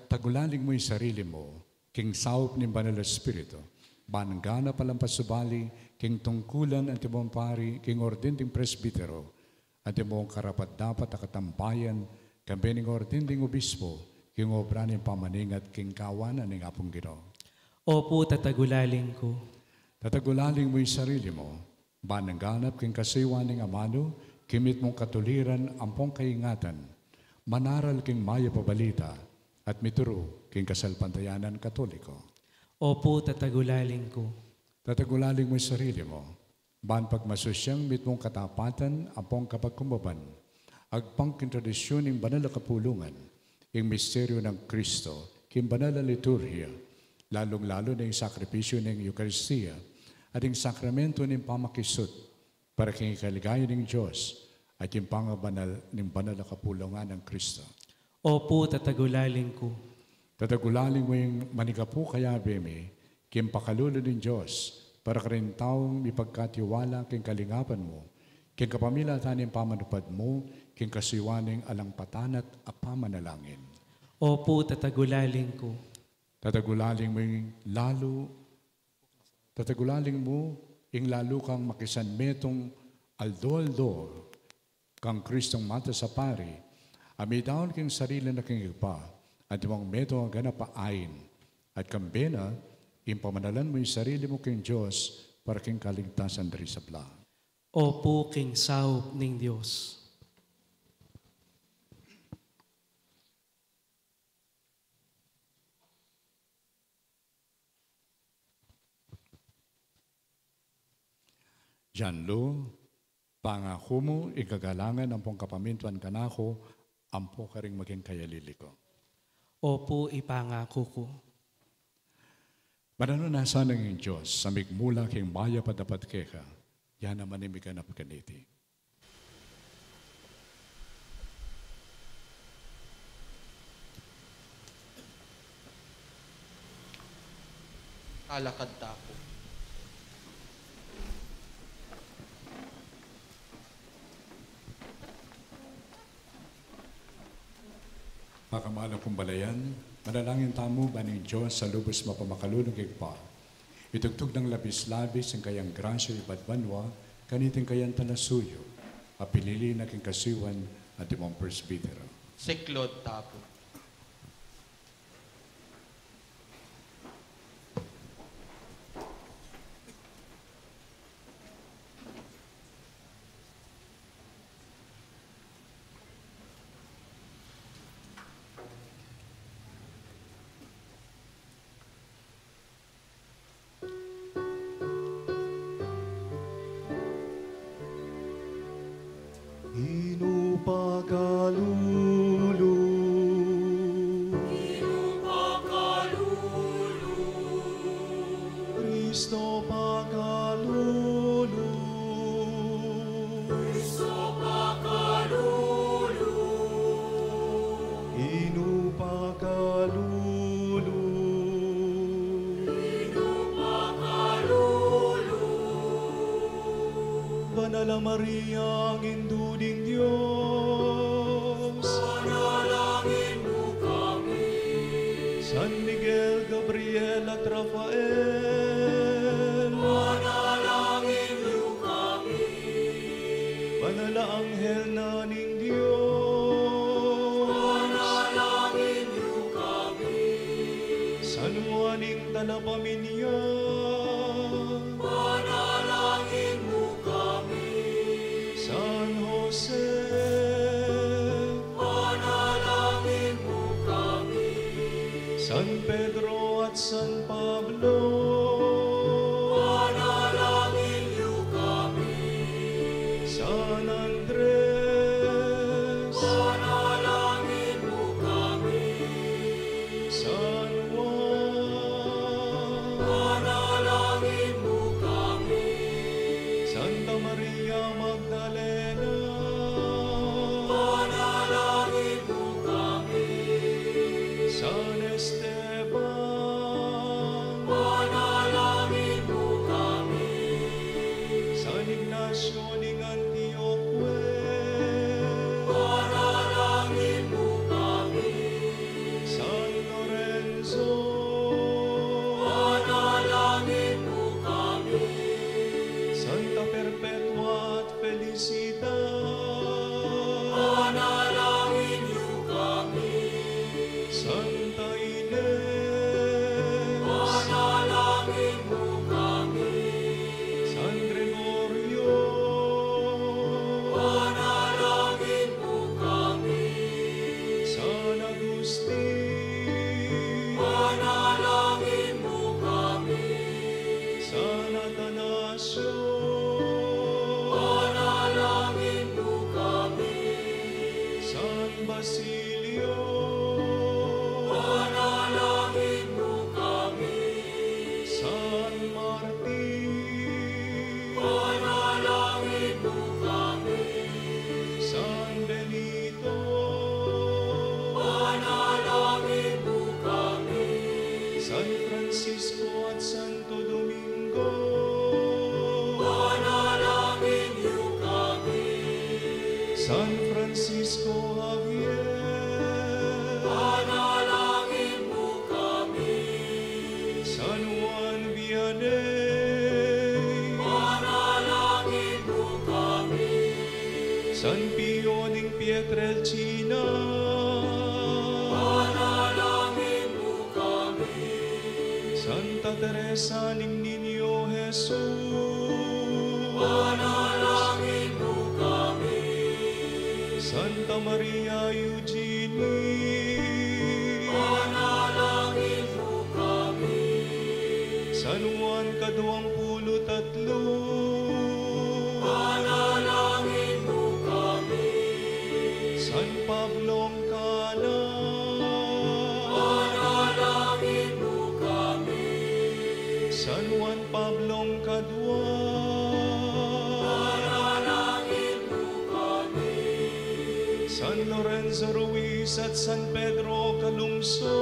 Tagulaling mo yung sarili mo, king saup ng Banal Espiritu, banggana palang pasubali, king tungkulan at ibang pari, king ordin ng presbitero, at ibang karapat dapat akatambayan, kambening ordin ng obispo, king obra ng pamaningat king kawanan ng apong Ginoo. Opo, tatagulaling ko. Tatagulaling mo yung sarili mo, banangganap king kasiwa ng amano, kimit mong katuliran ampong kaingatan, manaral king maya pabalita, at mituro king kasalpantayanan katoliko. Opo, tatagulaling ko. Tatagulaling mo yung sarili mo, ban pagmasusyang mit mong katapatan ampong kapagkumbaban, agpang kintradisyon ng banal na kapulungan, yung misteryo ng Kristo, king banal na liturhiya, lalong-lalo na yung sakripisyo ng Eucharistia, at yung sakramento ng pamakisot, para king ikaligaya ng Diyos, at yung pangabanal ng banal na kapulungan ng Kristo. Opo, tatagulaling ko. Tatagulaling mo yung manigapu kaya, Bemi, king pakalulo ng Diyos, para ka rin taong ipagkatiwala king kalingapan mo, king kapamilatan ng pamanupad mo, king kasiwaning alang patanat at pamanalangin. Opo, tatagulaling ko. Tatagulaling mo yung lalo kang makisanmetong aldo-aldo kang Kristong mata sa pari, amidaon king sarili na king ipa, at yung meto ang ganap paain, at kambena, impamanalan mo yung sarili mo king Diyos, para king kaligtasan dari sa bla. Opo, king sahop ng Diyos. Janlo, pangako mo, ikagalangan ang pong kapamintuan kanako, ampo ka rin maging kayalili ko. Opo, ipangako ko. Mananasa ng iyong Diyos, samig mula king maya pa dapat keka, yan naman imiganap kaniti. Alakad tako. Makamala kong balayan, manalangin tamo ba ng Diyos sa lubos mapamakalunong kigpa. Itugtog ng labis-labis ang kayang grasya ibadbanwa, kaniting kayang tanasuyo, apilili na king kasiwan at imong presbitero. Siklod tapo. Cristo pagalulu, Cristo pagalulu, inu pagalulu, Inu pagalulu, Banala Maria, ang induding Diyos, panalangin mo kami, San Miguel, Gabriel at Rafael, panalangin mo kami, Banala Anghel na ning Diyos, panalangin mo kami, San Juaning Talapaminyan, panalangin mo kami, San Jose, panalangin mo kami, San Pedro at San Pablo, panalangin mo kami, San Andres, panalangin mo kami, San Juan, panalangin mo kami, Santa Maria Magdalena, panalangin mo kami, San Esteban, panalangin mo kami, San Ignacio ning Antioque, panalangin mo kami, San Lorenzo, panalangin mo kami, Santa Perpetua at Felicidad, panalangin mo kami, San pesaning ninyo, Jesus. Panalangin mo kami. Santa Maria Eugenie, Panalangin mo kami. San Juan Kaduwangpulutatlo, Panalangin mo kami. San Pablong Kala, Panalangin mo kami. San Juan Pablong Kadwa, Panalangin mo kami. San Lorenzo Ruiz at San Pedro Calungsod,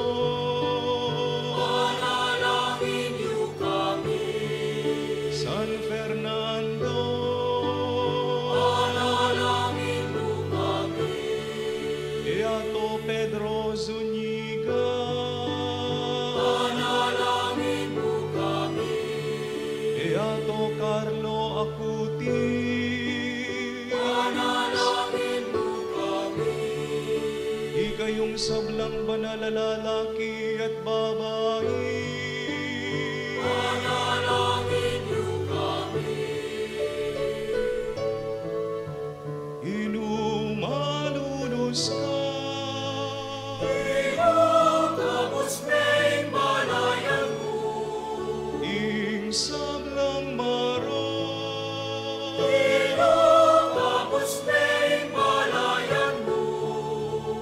Panalangin niyo kami. San Fernando, Panalangin mo kami. Beato Pedro Zuniga, Panalangin mo kami. Beato Carlo Acuti, Panalangin mo kami. ikayong sablang banal na lalaki at babae, Panalangin niyo kami. inumalulos ka, Tapos may malayan mo. ing sablang maro, Tapos may malayan mo.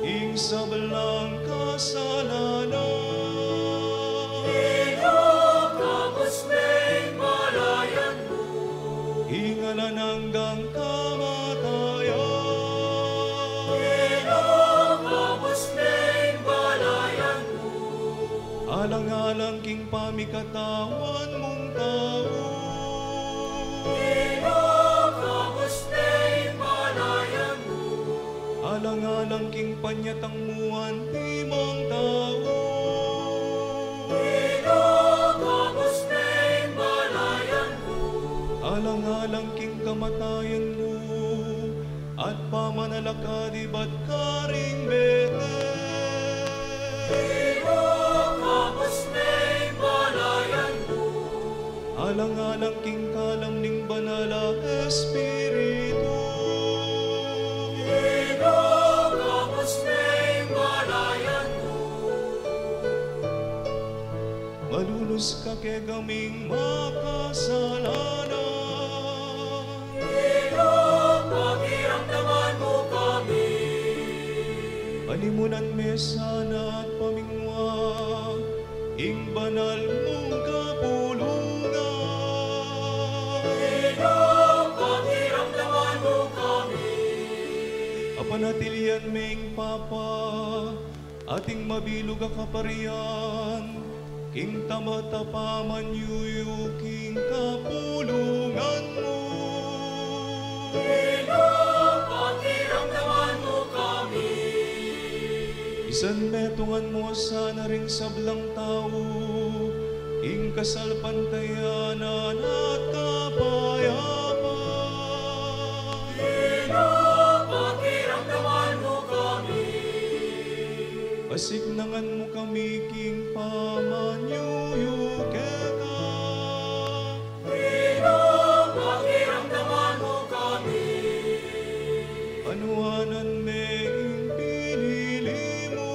ing sablang kasalanan, Tapos may malayan mo. hingalan hanggang kamatayan, Tapos may malayan mo. alang-alang king pamikatawan mong tao, Tapos may malayan mo. alang-alang king panyatang muan timang tao, Tapos may malayan mo. alang-alang king kamatayan mo, at pamanalakadi ba't karing Bethel, Tapos may malayan mo. alang-alang king kalam ning banala Espiritu, Tapos may malayan mo. malulos ka kay gaming makasalanan, Pakiramdaman mo kami. panimunan mesana at pamingwa, ing banal mong kapulungan, Pakiramdaman mo kami. apanatilian ming Papa, ating mabilog a kaparian, king tamatapaman yuyu king kapulungan mo, Pakiramdaman mo kami. isan metungan mo sana ring sablang tao, king kasalpantayanan at kapayapaan, Pakiramdaman mo kami. pasignangan mo kami king pamanyuyukeka, Pakiramdaman mo kami. anuanan ming pinili mo,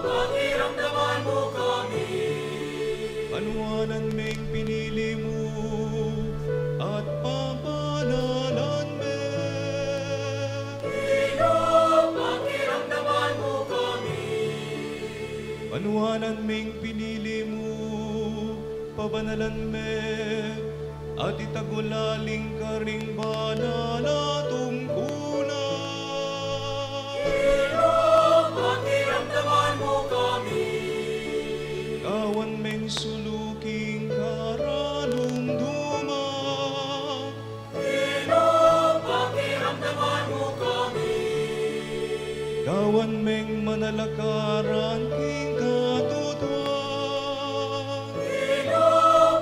Pakiramdaman mo kami. anuanan ming pinili mo, at papalalan me, Pakiramdaman mo kami. anuanan ming pinili mo, pabanalan me, at itagulaling karing banala tungkulan, Pakiramdaman mo kami. kawan meng suluking karalumduman, Pakiramdaman mo kami. kawan meng manalakaran king katutwan,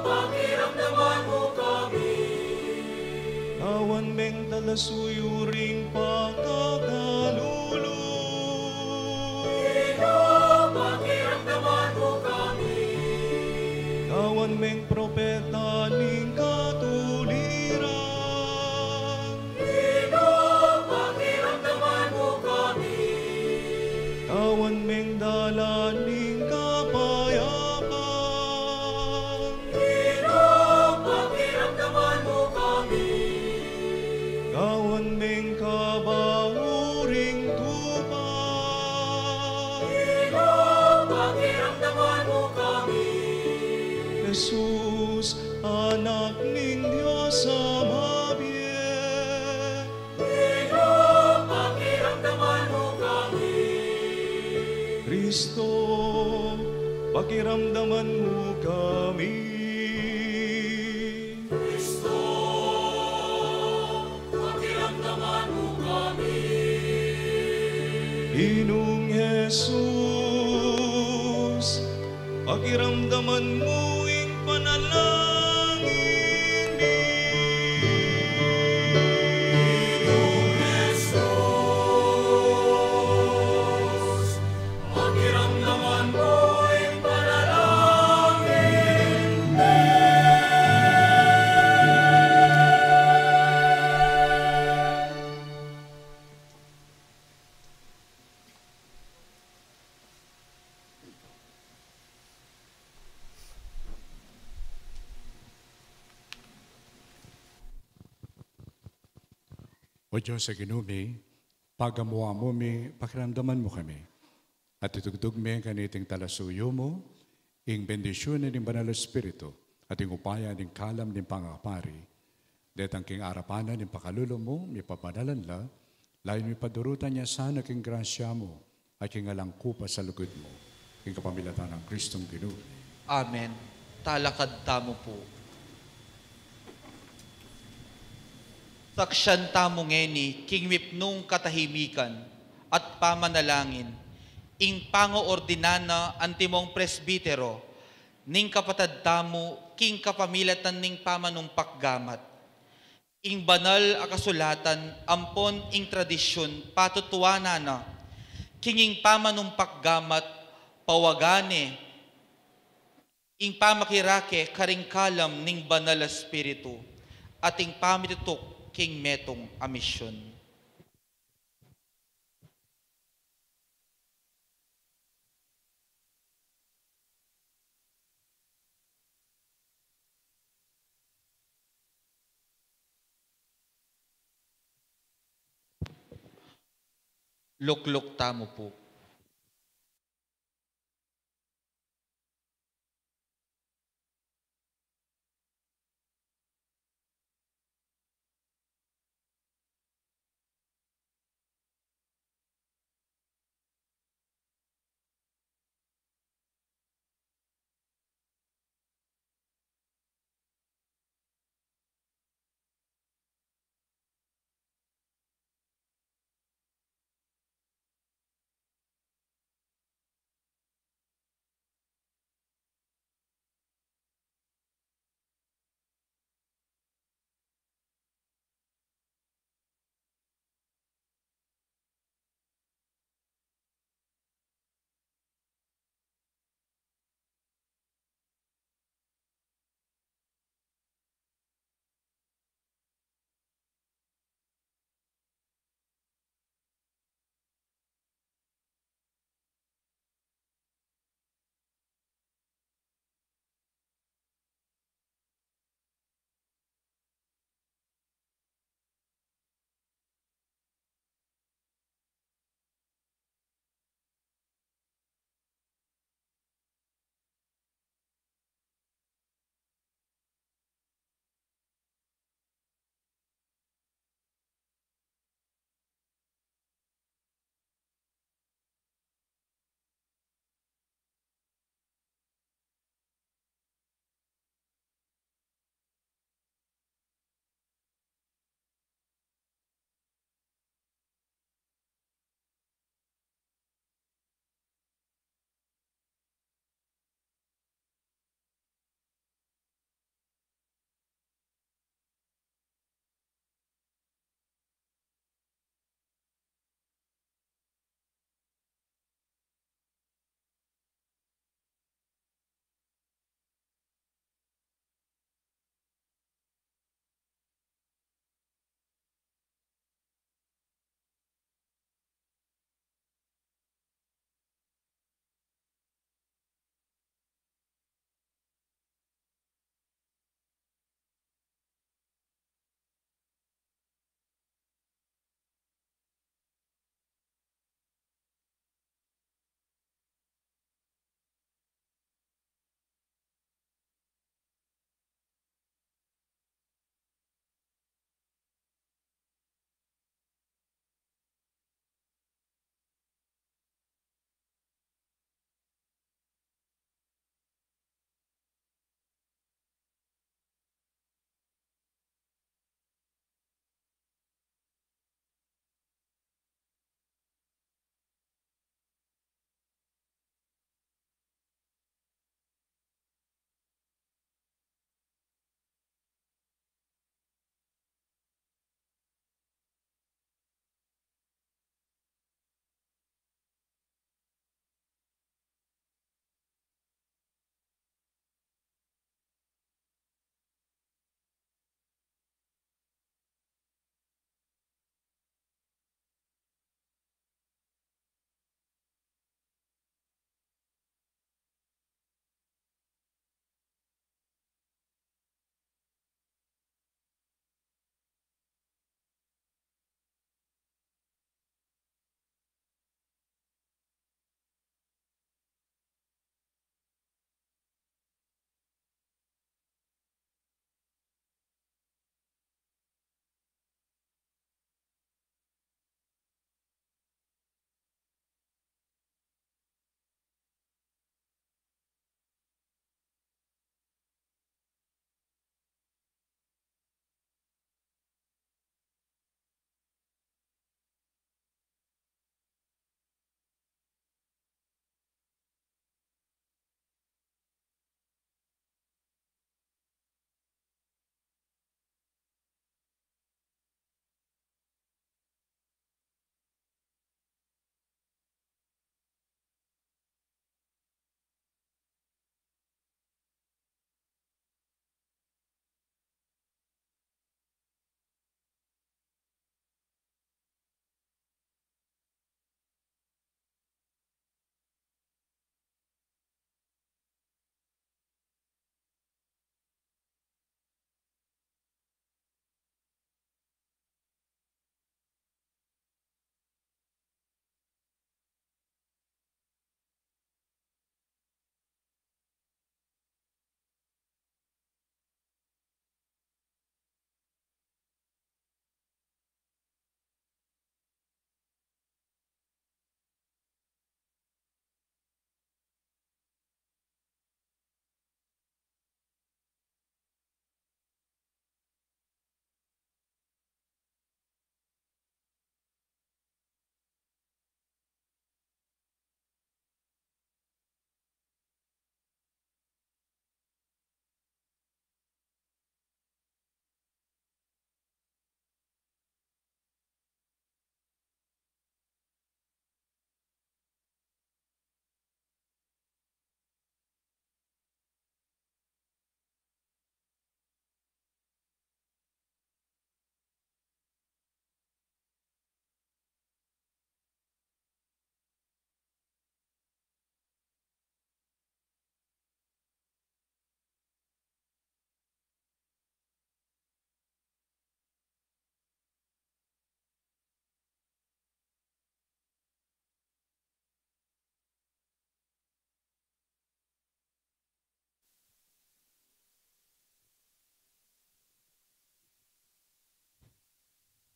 Pakiramdaman mo kami. kawan meng talasuyuring pagkakalulu, Pakiramdaman mo kami. meng propeta ning katuliran. Pakiramdaman mo kami. Awan meng dalaning kapayapaan. Pakiramdaman mo kami. Awan meng kabahuring tupad. Pakiramdaman mo kami. Jesus, anak ning Diyos amabiyen. Pakiramdaman mo kami. Kristo, pakiramdaman mo kami. Kristo, pakiramdaman mo kami. Inong Jesus, pakiramdaman mo ing panalangin mi. Jesus, pakiramdaman mo ang panalangin. O Diyos sa ginumi, pagamuha mo mi, pakiramdaman mo kami. At itugtog mi kaniting talasuyo mo, ing bendisyon ng Banal Espiritu, at ing upaya ng kalam ng pangapari. Detang king arapanan ng pakalulo mo, mi papadalan la, lain mi padurutan niya sana king grasya mo, at king alangkupa sa lugod mo, king kapamilatan ng Kristong ginumi. Amen. Talakad tamo po. Saksyan tamo ngeni, king mipnung katahimikan at pamanalangin, ing pangoordinana antimong presbitero, ning kapatad tamo, king kapamilatan ning pamanumpak gamat. Ing banal a kasulatan, ampon ing tradisyon, patutuana na, king ing pamanumpak gamat, pawagane, ing pamakirake karingkalam ning banal a spiritu, at ing pamitutok king metong amisyon. Lukluk tamo po.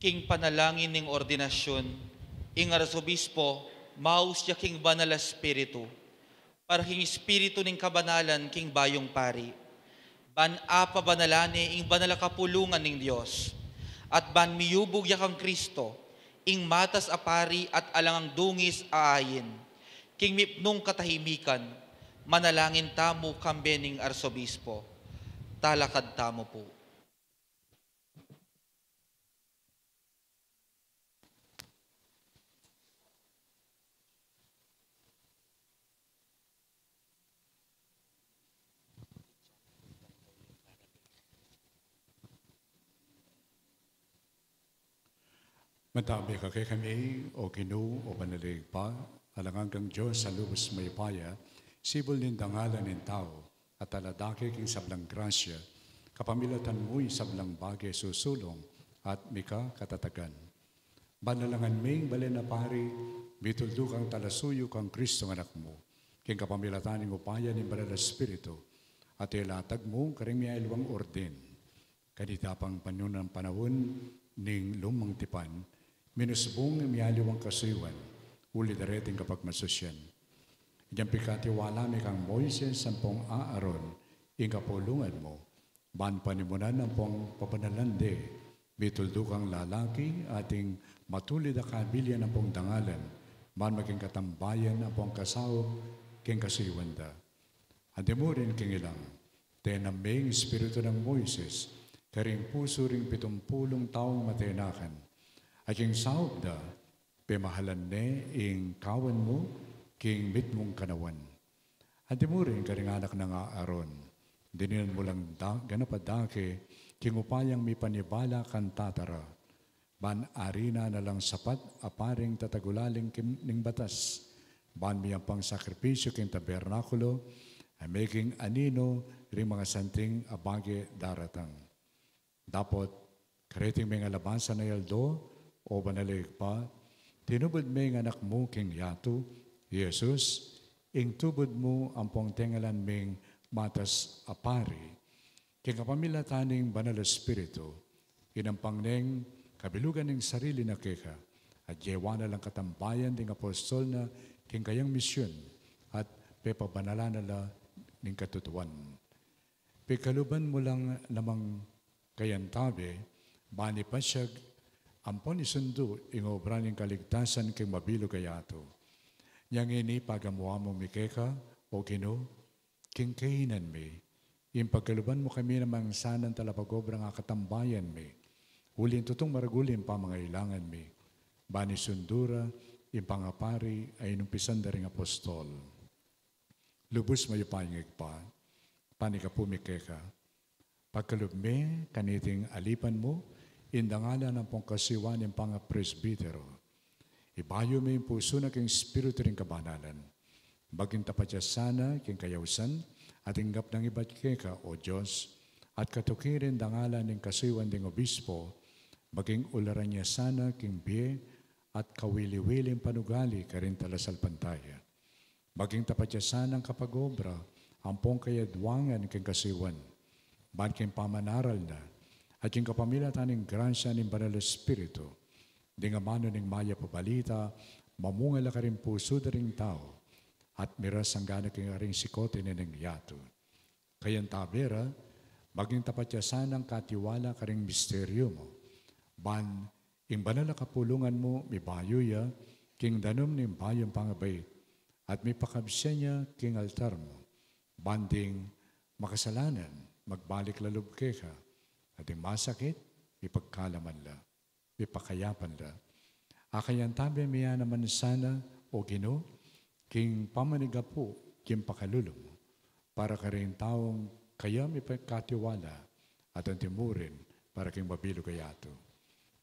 king panalangin ning ordinasyon, ing arsobispo, maus ya king banal espiritu, para king espiritu ning kabanalan king bayong pari. Ban apa banalani ing banal kapulungan ning Dios, at ban miyubog ya kang Kristo, ing matas apari at alangang dungis aayin, king mipnong katahimikan, manalangin tamo kambening arsobispo. Talakad tamo po. Matabi ka kay kami, o Ginoo, o panalig pa, alangang kang Diyos sa lubos may paya, sibol nin dangalan ng tao, at aladaki king sablang grasya, kapamilatan mo'y sablang bagay susulong, at mika katatagan. Banalangan ming balen na pari, bituldo kang talasuyo kang Kristo ng anak mo, king kapamilatan ng upaya ng Banal na Espiritu, at ilatag mo karing may ilwang orden, kanita pang panunang panahon ning lumang tipan, minusbong ng miyaliwang kasuiwan, uli dareting kapag masusyan. Iyang pikatiwala mi kang Moises ang pong Aaron, ing kapulungan mo, ban panimunan ang pong papanalande, bituldo kang lalaki, ating matulid na kabilyan ang pong dangalan, ban maging katambayan ang pong kasawag, king kasuiwan da. Adi mo rin king ilang, tenambing espiritu ng Moises, karing puso ring 70 taong matenakan, at king sawag da, pemahalan ne ing kawan mo, king mit mong kanawan. At mo rin karing anak ng Aaron, dinilan mo lang ganapadake, king upayang may panibala kan tatara, ban arina na lang sapat, aparing tatagulaling ning batas, ban miyang pang sakripisyo king tabernakulo, ay making anino ring mga santing abage daratang. Dapat, kariting may alabansa na yaldo, o banalig pa, tinubod may anak mo king yato, Jesus, ing tubod mo ang pong tengalan ming matas apari, king kapamilataning Banal Espiritu, inampang neng kabilugan ng sarili na keka, at jewa na lang katambayan ng apostol na king kayang misyon, at pepabanala na la ng katutuan. Pikaluban mo lang namang kayantabi, bani pa siya, ampon isundo, ingobra ng kaligtasan king mabilo kayato. Yang ini pagamuha mo mikeka, o Ginoo, king kainan mi, yung pagkaluban mo kami namang sanan talapagobra nga katambayan mi, ulin tutong maragulin pa mga ilangan mi, bani sundura, yung pangapari ay numpisan da ring apostol. Lubos mayo payngig pa, panika po mikeka, pagkalubme, kaniting alipan mo, indangalan ng pong kasiwan ng pang-presbitero. Ibayo mo yung puso na king espiritu rin kabanalan. Baging tapat siya sana, king kayawsan, at inggap ng iba't keka, o Diyos, at katukirin dangalan ng kasiwan ng obispo, baging ularan niya sana, king biye, at kawili-wiling panugali, karin talasal pantaya. Baging tapat siya sana ang kapag-obra, ang pong kayadwangan king kasiwan, ban king pamanaral na, at yung kapamilatan ng gransya ng Banal Espiritu, di nga mano ng maya pabalita, mamungal ka rin puso da rin tao, at miras ang gana king aring sikote ni ng yato. Kayan tabera, baging tapat siya sanang katiwala ka rin misteryo mo, ban, ing banal na kapulungan mo, may bayo ya, king danom ng bayong pangabait, at may pakabsya niya king altar mo, banding makasalanan, magbalik lalub keka, at yung masakit, ipagkalaman la, ipakayapan la. Akayan tabi miya naman sana, o Ginoo, king pamaniga po, king pakalulong, para ka rin taong kaya may pagkatiwala, at ang timurin, para king mabilo kayato.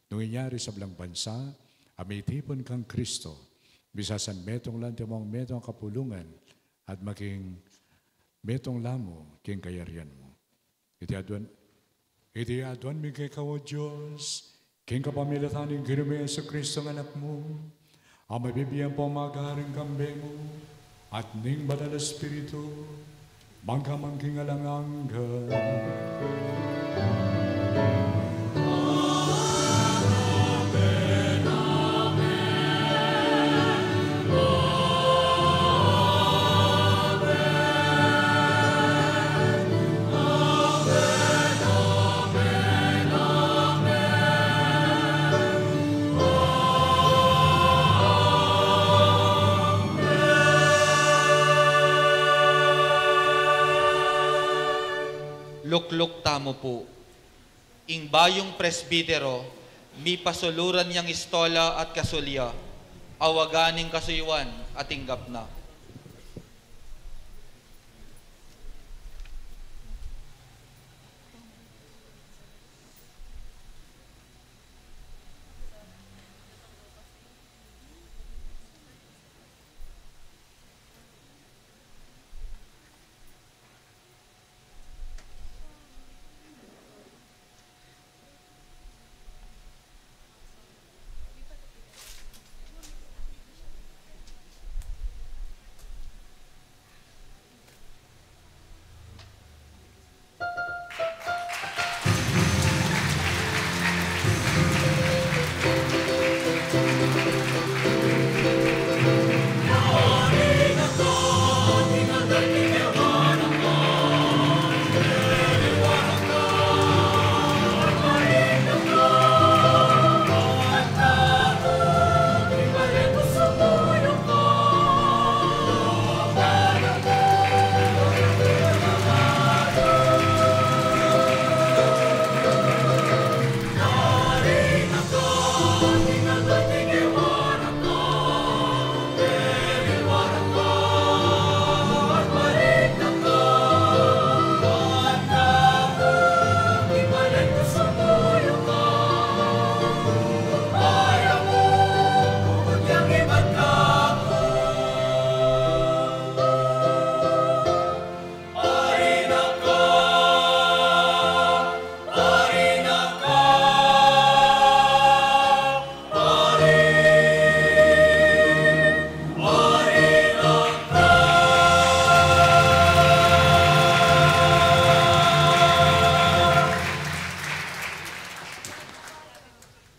Nung inyari sa blang bansa, amitipon kang Kristo, bisasan metong lang timong metong kapulungan, at maging metong lamo, king kayarian mo. Iti aduan mi kay kao Diyos, king kapamilataning ginume sa Kristo ng anak mo, ang mabibiyang pamagaring kambe mo, at ning Banal na Espiritu, magkamangking alanganggan. lukluk tamo po. Ing bayong presbitero, mi pasuluran yang istola at kasulya, awaganing kasuywan at inggap na.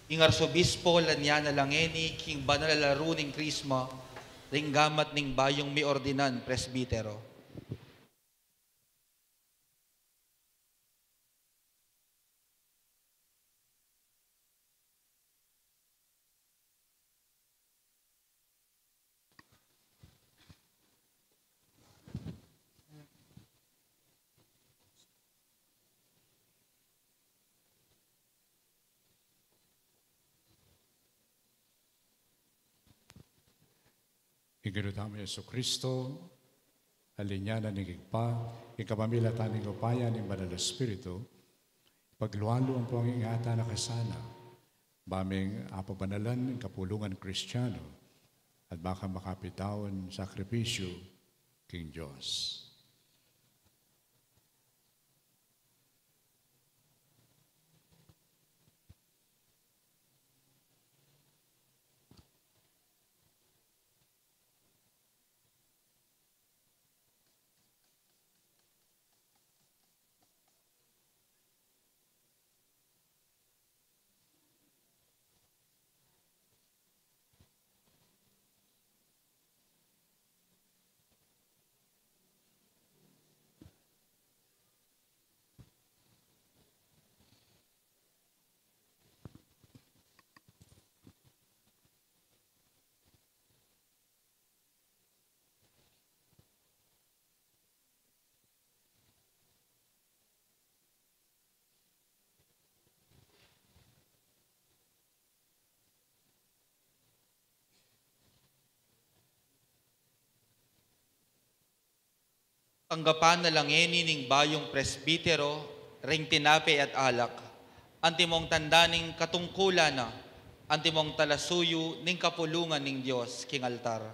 Ing Arsobispo Lanyana Langeni, king banalalaru ning Krisma, ring gamat ning bayong mi ordinan presbitero. Iginutama Yesu Kristo, alinyana ng igpa, ikapamila taning upaya ng Banal na Espiritu, paglualo ang pangingata na kasana, baming apabanalan ng kapulungan Kristiyano, at baka makapitawan sakripisyo king Diyos. Anggapan na langeni ning bayong presbitero, ring tinape at alak, antimong tanda ning katungkulan na, antimong talasuyo ning kapulungan ning Diyos king altar.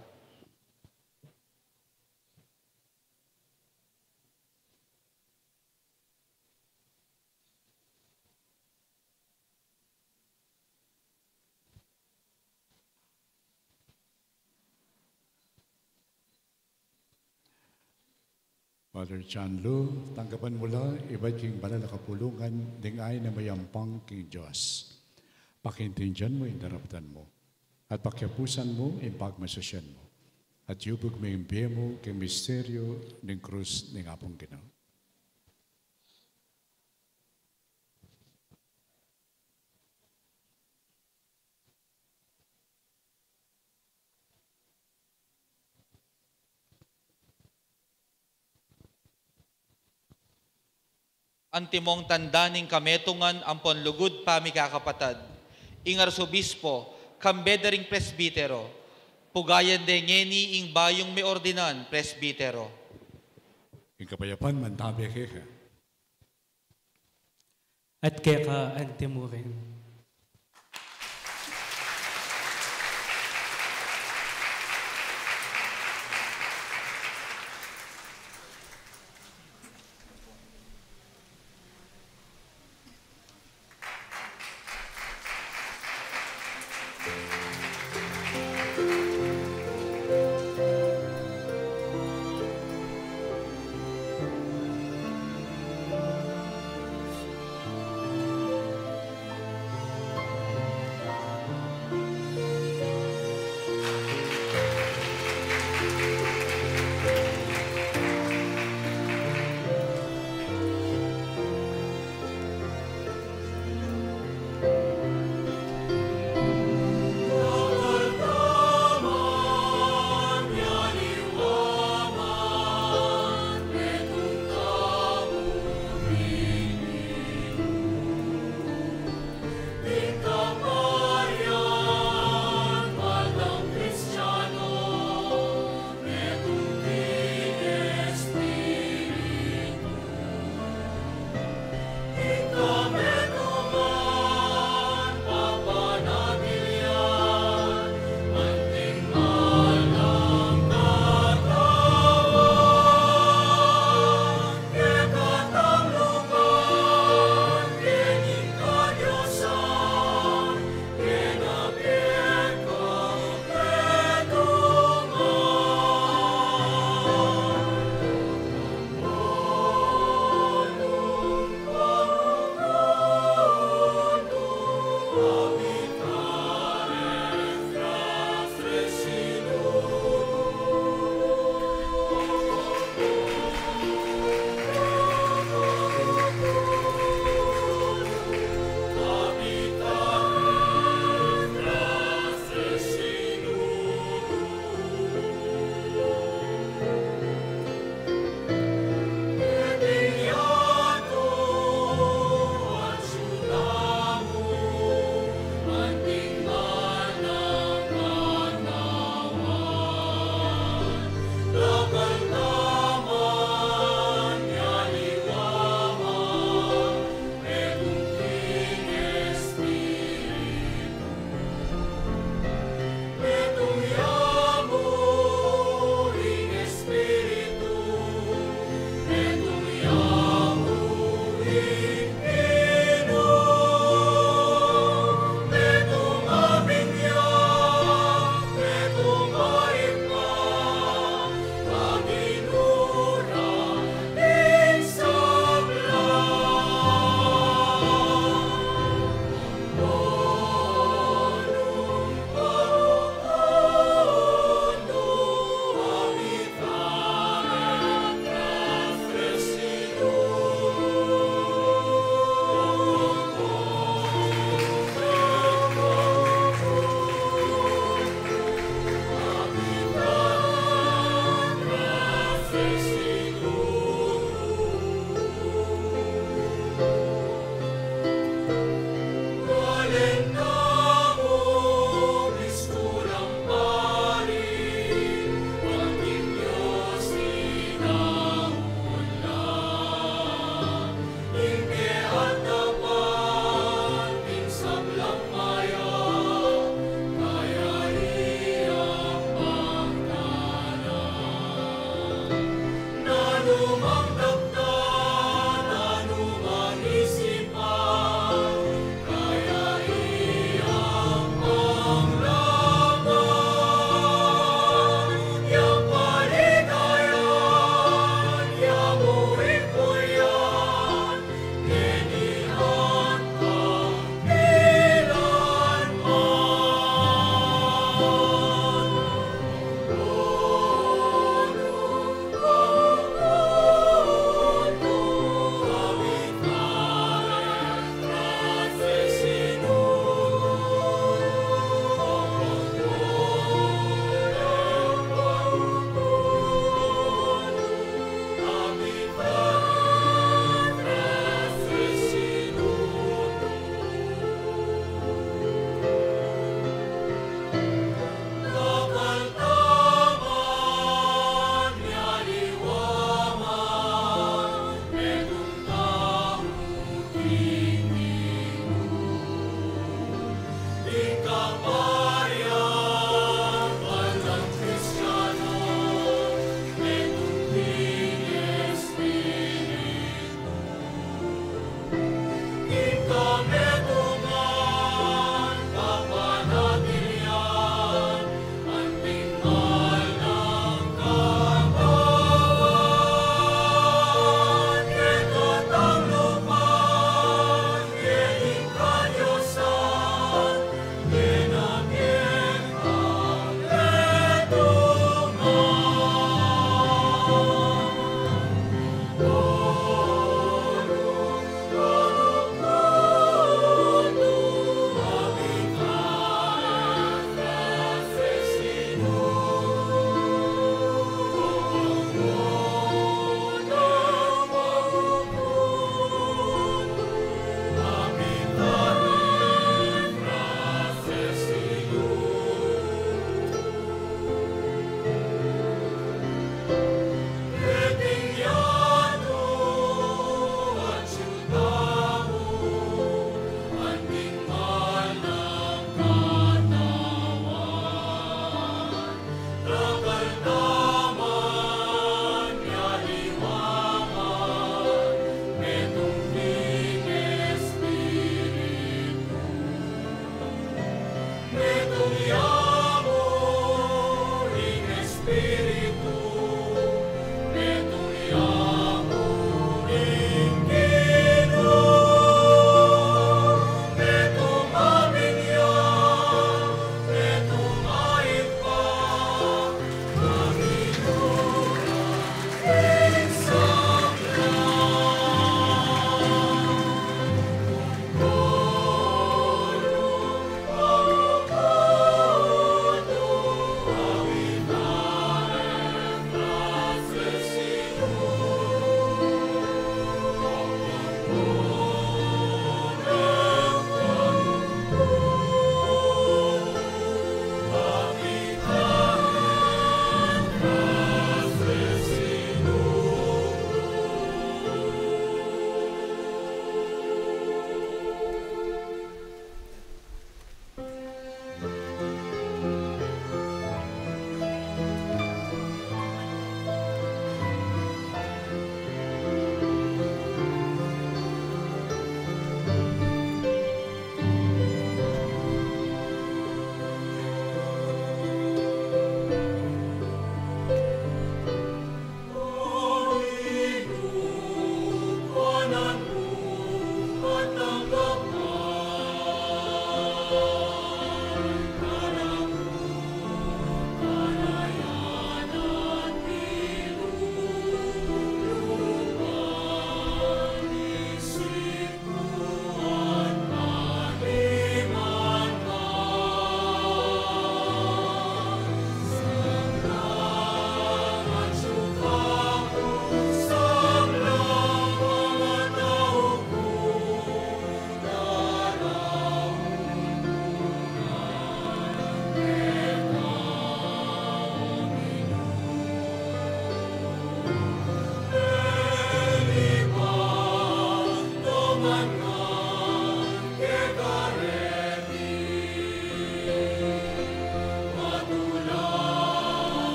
Father John Lu, tanggapan mula, iba't king banal na kapulungan, dingay na mayampang king Diyos. Pakintindihan mo, indaraptan mo, at pakyapusan mo, impagmasasyan mo, at yubog mo yung biye mo, kay misteryo ng krus ng apong Ginoo. Antimong tanda ning kametungan ampon lugod pami kakapatad. Ing arsobispo, kambedering presbitero, pugayan de ngeni ing bayong may ordinan presbitero. Ing kapayapan mantabi keka. At kaya antimurin.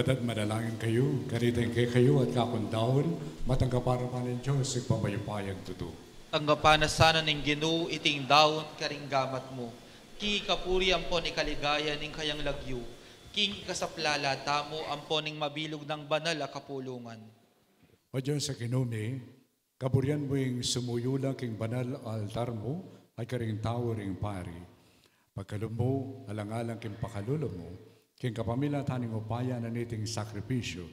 Badat manalangin kayo, ganitong kay kayo at kakundahon, matanggapara pa ng Diyos, ipamabayupayag tuto. Tanggapan na sana ng Ginoo iting daon karing gamat mo. Ki kapuri ampon ikaligaya ning kayang lagyo. King ikasaplala tamo ampon ning mabilog ng banal a kapulungan. O Diyos sa kinumi, kapurian mo yung sumuyula king banal altar mo, ay karing tao ring pari. Pagkalum mo, alang-alang king pakalulo mo, king kapamila taning upaya na niting sakripisyo,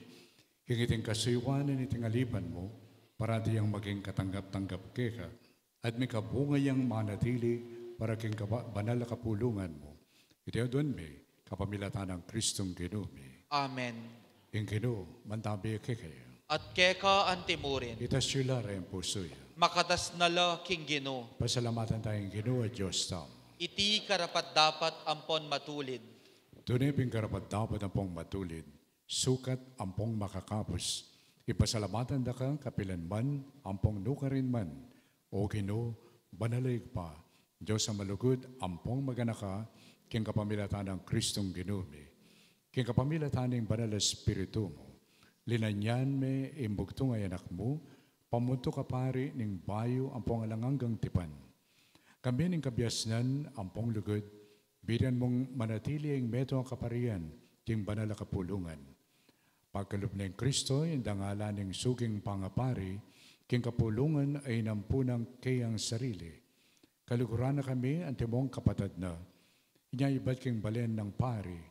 king iting kasuywan na niting alipan mo, para diyang maging katanggap-tanggap keka, at may kabungayang manatili para king banal na kapulungan mo. Ito doon may kapamilatan ng Kristong Ginumi. Amen. Ing Ginoo, mantabi kekaya. At keka antimurin. Itas sila rin puso ya. Makatas nala king Ginoo. Pasalamatan tayong Ginoo at Diyos tam. Iti karapat dapat ampon matulid. Tunay ping karapat dapat ang pong matulid, sukat ang pong makakapos. Ipasalamatan da ka kapilan man, ang pong nukarin man, o Ginoo, banalig pa, Diyos ang malugod, ang pong maganaka, king kapamilatan ng Kristong Ginumi, king kapamilatan ng banal na Espiritu mo, linanyan me imbugto ngay anak mo, pamunto ka pari ning bayo ang pong alanganggang tipan. Kami ning kabyasnan ang pong lugod, bidan mong manatili ang meto ang kaparian, king banal na kapulungan. Pagkalup ng Kristo, yung dangalan ng suging pangapari, king kapulungan ay nampunang kayang sarili. Kaluguran na kami ang timong kapatad na, inyaibat king balen ng pari,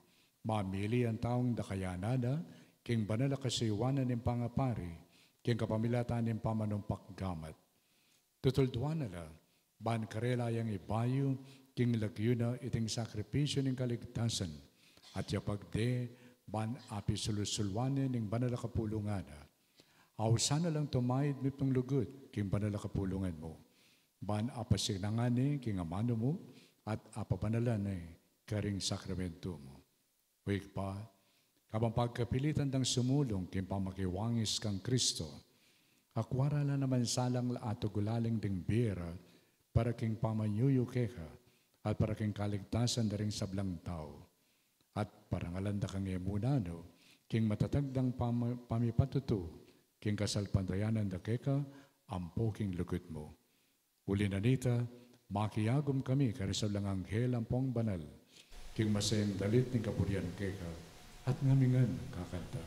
mamili ang taong dakayanada, king banal na kasaywanan ng pangapari, king kapamilatan ng pamanumpak gamat. Tutulduan nala, ban karela yang ibayo, king lagyo na iting sakripisyo ng kaligtasan, at yapagde, ban api sulusulwanin ng banal na kapulungan. Awsan na lang tumayid mitong lugod, king banal na kapulungan mo. Ban apasinangani king amano mo, at apapanalan ay karing sakramento mo. Huwag pa, kabang pagkapilitan dang sumulong king pamakiwangis kang Kristo, akwara na naman salang atugulaling ding bira, para king pamanyuyo keka, at para king kaligtasan na ring sablang tao. At parangalanda kang emunano, king matatagdang pamipatuto, king kasalpantayanan da keka, ampo king lugot mo. Uli na nita, makiyagom kami karisab lang anghel ampong banal, king masayang dalit ng kapurian keka, at ngamingan kakanta.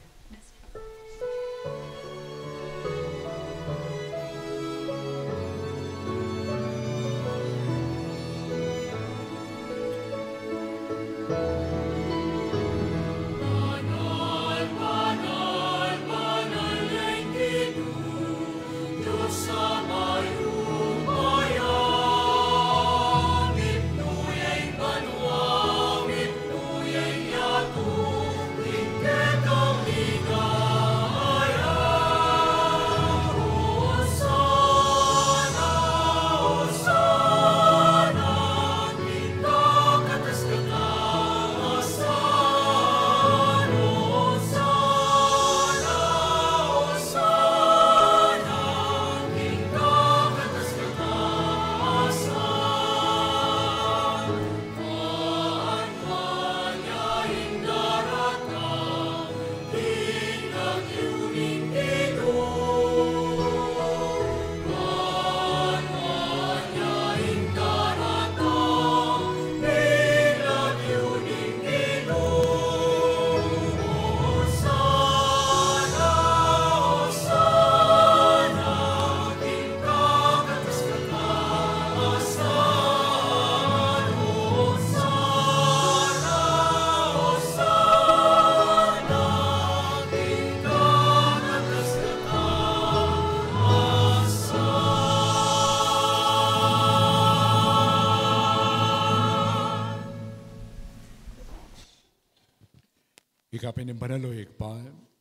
Ikapin ng banaloy pa,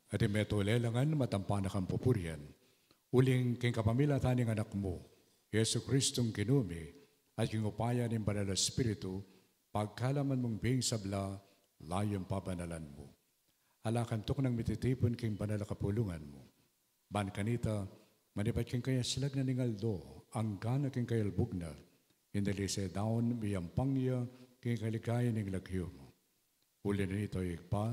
at imetulelangan matampanak ang pupurian. Uling king kapamila taning anak mo, Yesu Kristong Ginumi, at king upaya ng banal na Espiritu, pagkalaman mong bing sabla, layong pabanalan mo. Alakantok ng mititipon king banal na kapulungan mo. Ban kanita, manipat king kaya silag na ningaldo, ang gana king kayalbog na, indali sa daon miyampangya king kaligaya ng lagyo mo. Uli na ito ikpa,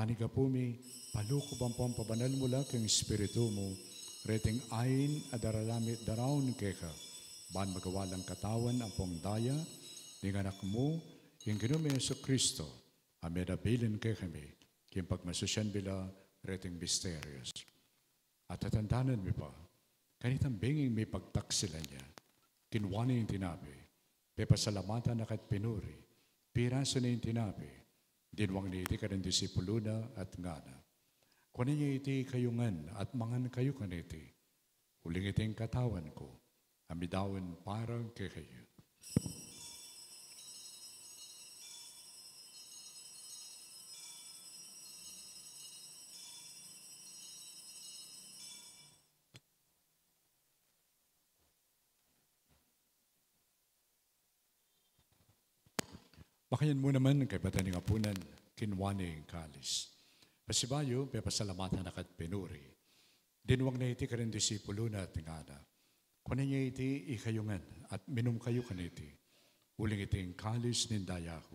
Panigapumi, paluko bampang pabanal mula kang espiritu mo, reting ain adaralamit darawon keka, ban magawalang katawan ang pong daya, ning anak mo, yung ginume sa Kristo, amedabilin kay kami, kung pagmasusyan bila reting mysterious. At tatandanan mi pa, kanitang binging may pagtaksila niya, kinwani yung tinabi, pepasalamatan na kat pinuri, piraso na yung tinabi, dinwang ni iti ka ng disipulo na at ngana. Kunin niya iti kayungan at mangan kayo kaniti, uling iting katawan ko, amidawan parang kay kayo. Bakayan mo naman kay Bataning Apunan, kinwani ang kalis. Pasibayo, pepasalamatan na kat pinuri. Dinwag na iti ka rin disipulo na at ngana. Kunin niya iti ikayungan at minum kayo kaniti. Uling iti ang kalis nindaya ko.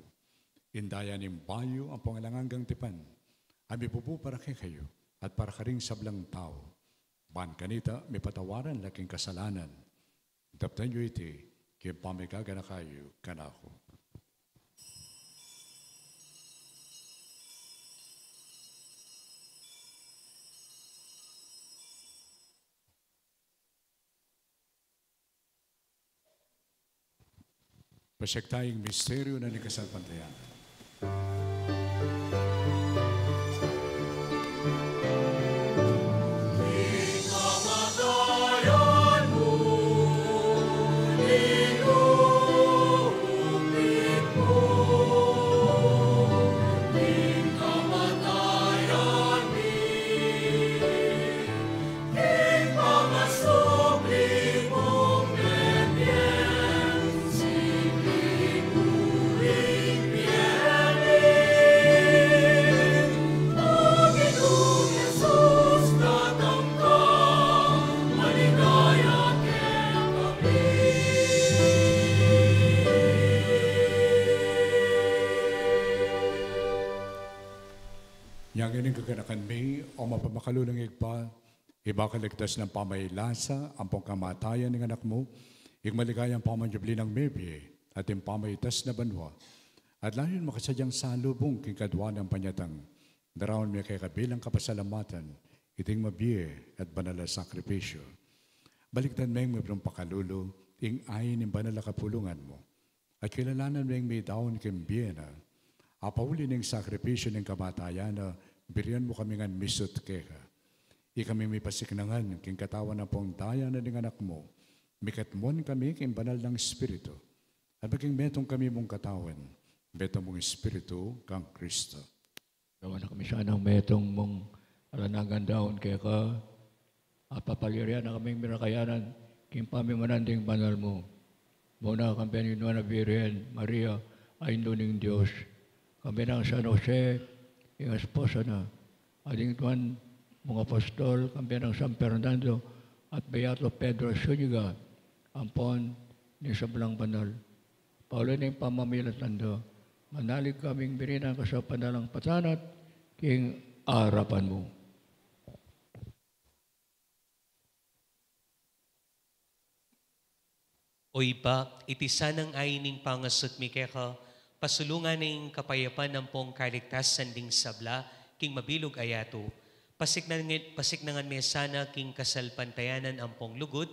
Indaya ning bayo ang pangalanganggang tipan. Ami pupu para kay kayo at para ka ring sablang tao. Ban kanita, may patawaran laking kasalanan. Taptan niyo iti, kaya pamigaga na kayo kanako. Pasyagtaying misteryo na nikasalpantayan. Kaganakan may o mapamakalunang igpa, iba kaligtas ng pamaylasa, ang pangkamatayan ng anak mo, yung maligayang pamanjubli ng mebi, at yung pamaytas na banwa, at layon makasadyang salubong king kadwa ng panyatang, darawon may kay kabilang kapasalamatan, iting mabiye at banal na sakripisyo. Baliktan may mabrong pakalulo, ing ayin ng banal na kapulungan mo, at kilalanan may daon king biyena, apauli ng sakripisyo ng kamatayan na biriyan mo kami nga misot keka. Ikami may pasiknangan king katawan na pong daya na ng anak mo. Mikatmon kami king banal ng Espiritu. At baging metong kami mong katawan, metong mong Espiritu kang Kristo. Gawa na kami siya ng metong mong alanagan daon keka. At papalirian na kaming minakayanan king pamimananding banal mo. Muna kang Panginoon na Virgen Maria, ay nuning Diyos. Kami ng San Jose, yung esposa na, aling tuwan mga apostol, kampiyan ng San Fernando, at Beato Pedro Zuniga, ampon ni Sablang Banal. Paulo na yung pamamilatando, manalig kaming birinan ka sa panalang patanat, king arapan mo. Oy ba, iti sanang ayining pangasot mi keka, pasulungan ng kapayapan ng pong kaligtasan ding sabla, king mabilog ayato, pasiknangan me sana king kasalpantayanan ang pong lugod,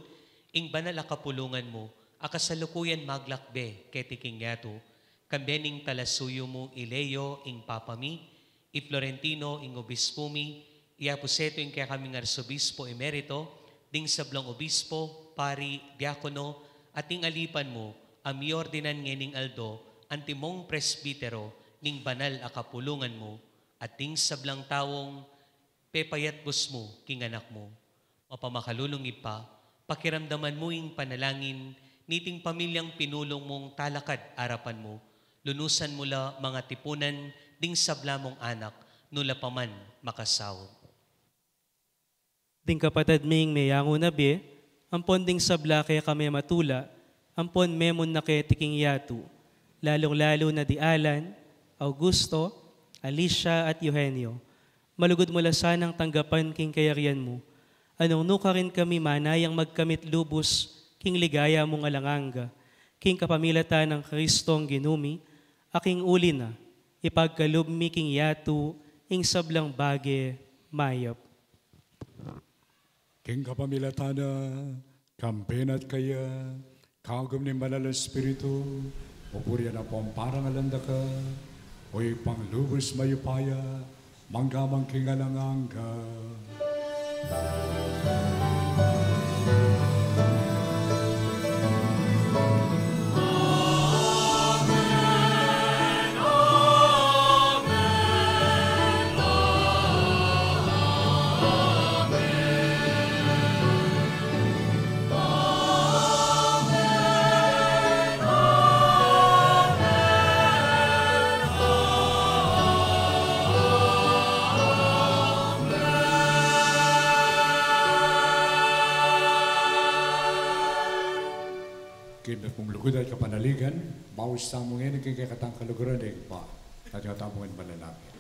ing banal akapulungan mo, akasalukuyan maglakbe, keti king yato, kambening talasuyo mo Ileo ing papami, i Florentino ing obispo mi, iapuseto ing kaya kaming arsobispo emerito, ding sablang obispo, pari, diakono, at ing alipan mo, ami ordinan ngening aldo, antimong presbitero, ning banal akapulungan mo, at ting sablang tawong pepayat bus mo, king anak mo. Mapamakalulong ipa, pakiramdaman mo ing panalangin, niting pamilyang pinulong mong talakad arapan mo, lunusan mula mga tipunan, ding sabla mong anak, nula paman makasawag. Ding kapatid ming mayango na be, ampon ding sabla kaya kami matula, ampon memon na kaya tiking yatu, lalong-lalo na di Alan, Augusto, Alicia at Eugenio. Malugod mo lasanang tanggapan king kayarian mo. Anong nuka rin kami manayang magkamit lubos king ligaya mong alanganga. King kapamilata ng Kristong ginumi, aking uli na, ipagkalub mi king yatu, ing sablang bage, mayap. King kapamilatana, kampenat kaya, kagum ni Banal na Espiritu, upurian ang pamparang alanda ka, o'y panglubos mayupaya, manggamang kingalanganga. Lugod at kapanaligan, bawas sa mong ngayon, kikikatang kaluguran ng pa, at katamungan malalapit.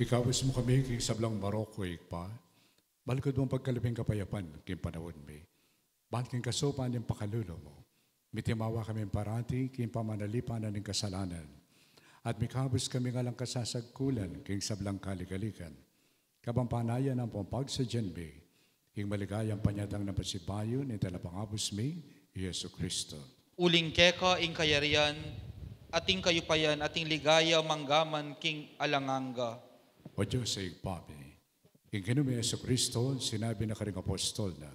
Ikawas mo kami kay sablang Maroko ikpa, balikod mong pagkalabing kapayapan kay panahon mi. Bangking kasopan yung pakalulo mo, mitimawa kami parati kay pamanalipanan ng kasalanan. At mikabos kami nga lang kasasagkulan kay sablang kaligalikan. Kabampanayan ang pampagsadyan mi, ing maligayang panyatang na pasibayo ni talapangabos mi, Yesu Kristo. Uling keka ing kayarian, ating kayupayan, ating ligaya manggaman king alanganga. O Diyos sa igpapi, ing kinumi Yesu Kristo, sinabi na karing apostol na,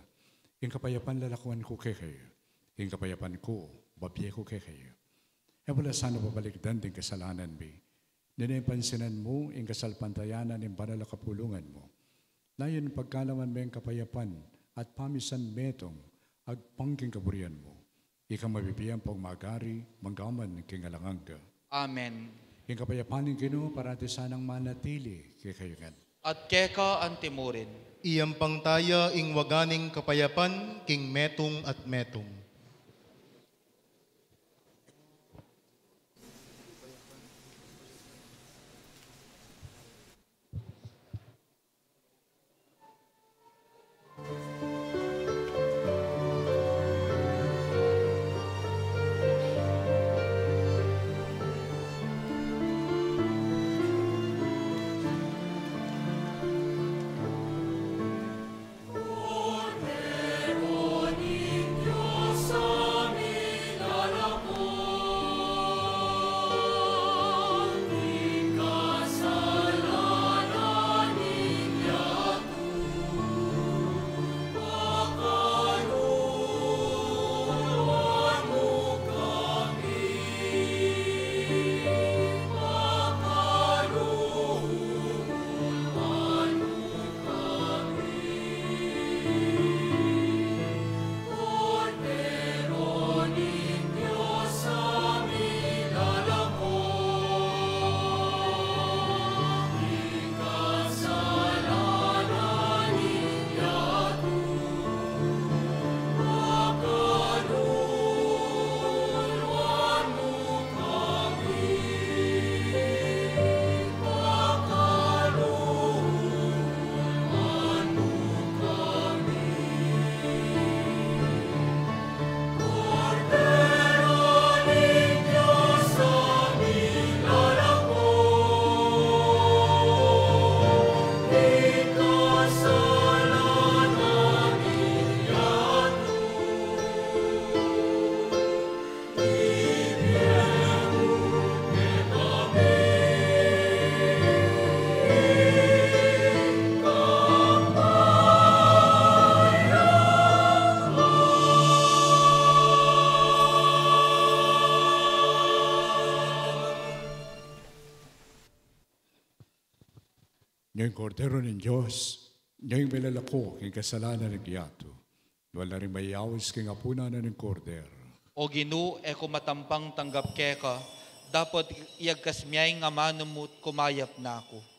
ing kapayapan lalakuan ko kay kayo, ing kapayapan ko, babye ko kay kayo. E wala sana babalikdan din kasalanan mi, ninipansinan mo ing kasalpantayanan ng banal na kapulungan mo. Layon pagkalaman mo ang kapayapan at pamisan metong agpangking kaburian mo. Ikaw mabibiyang pong magari, manggaman king alanganga. Amen. Yung kapayapaan ng Ginoo parati sanang manatili kay kayo nga. At keka ang timurin. Iyang pangtaya ing waganing kapayapan king metong at metong. Ngayong kordero ng Diyos, ngayong milalako king kasalanan ng giyato. Wala rin mayawis king apuna na ng kordero. O Ginoo, eko matampang tanggap keka, dapat iyagkas miyay nga manumut kumayap na ako.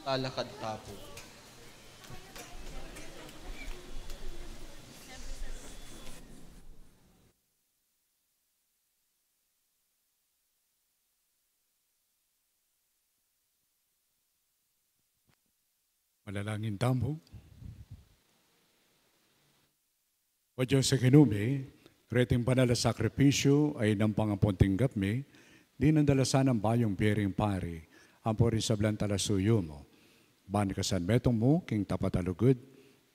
Lalakad tapo. Manalangin tamo. O Diyos sa kinumi, kreting panala sakripisyo ay ng pangapunting gapmi, di nandalasan ng bayong piering pari, ampori sa blantalasuyo mo. Ban kasan metong mo, king tapat alugod,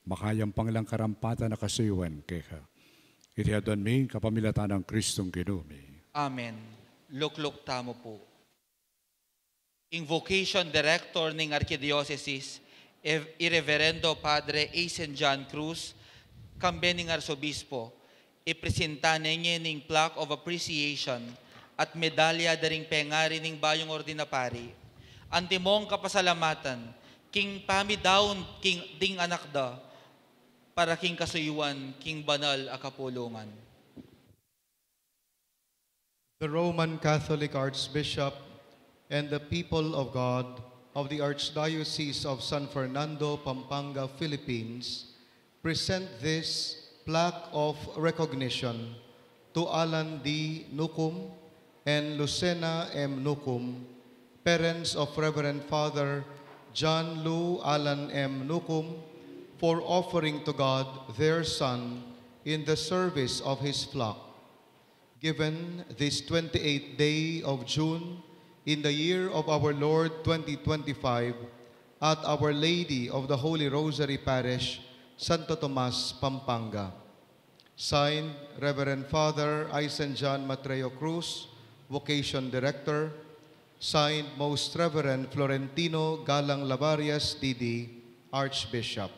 makayang panglang karampata na kasuyuan keha. Itiadon mi kapamilatan ng Kristong kinumi. Amen. Lukluk tamo po. Invocation Director ng Archdiocese, Irreverendo Padre Asen John Cruz, kambening Arsobispo, ipresenta niya ng plaque of appreciation at medalya daring pengari ng bayong ordinapari. Antimong kapasalamatan, king pamidaon, king ding anak da, para king kasuyuan, king banal akapulungan. The Roman Catholic Archbishop and the people of God of the Archdiocese of San Fernando, Pampanga, Philippines, present this plaque of recognition to Alan D. Nukum and Lucena M. Nukum, parents of Reverend Father John Lou Alan M. Nukum, for offering to God their son in the service of his flock. Given this 28th day of June in the year of our Lord 2025 at Our Lady of the Holy Rosary Parish, Santo Tomas, Pampanga. Signed, Reverend Father Aisen John Matreo Cruz, Vocation Director. Signed, Most Reverend Florentino Galang Lavarias, D.D., Archbishop.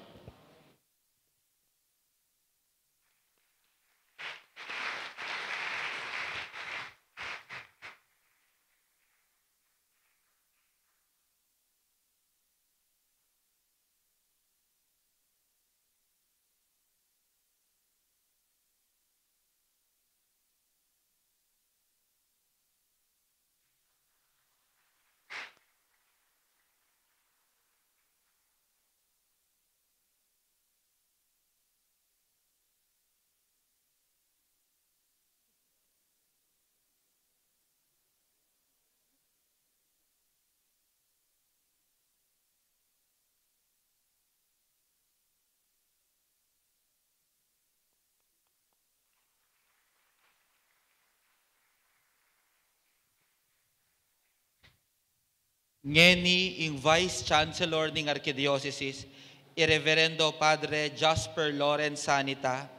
Ngeni ing Vice Chancellor ng Archdiocese, Irreverendo Padre Jasper Lawrence Sanita,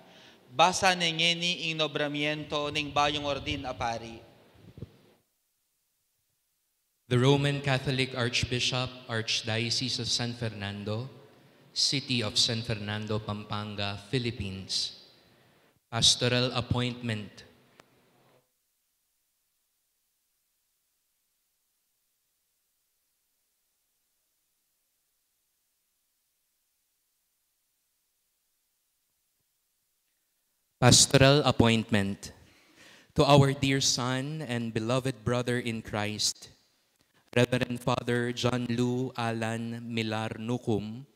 basa ng ngeni ing nobramiento ng bayong ordin apari. The Roman Catholic Archbishop, Archdiocese of San Fernando, City of San Fernando, Pampanga, Philippines. Pastoral appointment. Pastoral appointment. To our dear son and beloved brother in Christ, Reverend Father John Lou Alan Milar Nukum,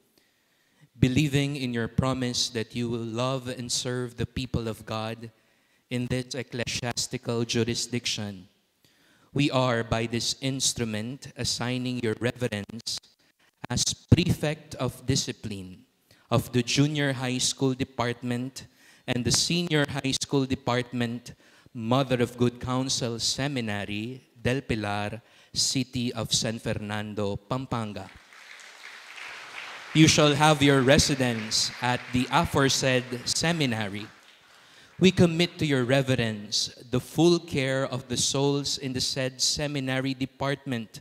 believing in your promise that you will love and serve the people of God in this ecclesiastical jurisdiction, we are by this instrument assigning your reverence as Prefect of Discipline of the Junior High School Department and the Senior High School Department, Mother of Good Counsel Seminary, Del Pilar, City of San Fernando, Pampanga. You shall have your residence at the aforesaid seminary. We commit to your reverence the full care of the souls in the said seminary department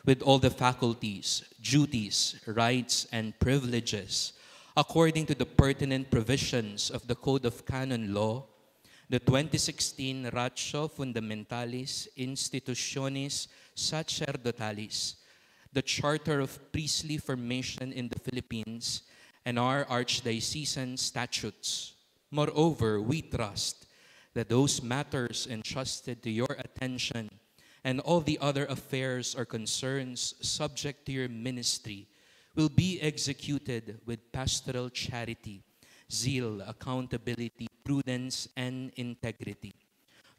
with all the faculties, duties, rights, and privileges according to the pertinent provisions of the Code of Canon Law, the 2016 Ratio Fundamentalis Institutionis Sacerdotalis, the Charter of Priestly Formation in the Philippines, and our Archdiocesan statutes. Moreover, we trust that those matters entrusted to your attention and all the other affairs or concerns subject to your ministry will be executed with pastoral charity, zeal, accountability, prudence, and integrity.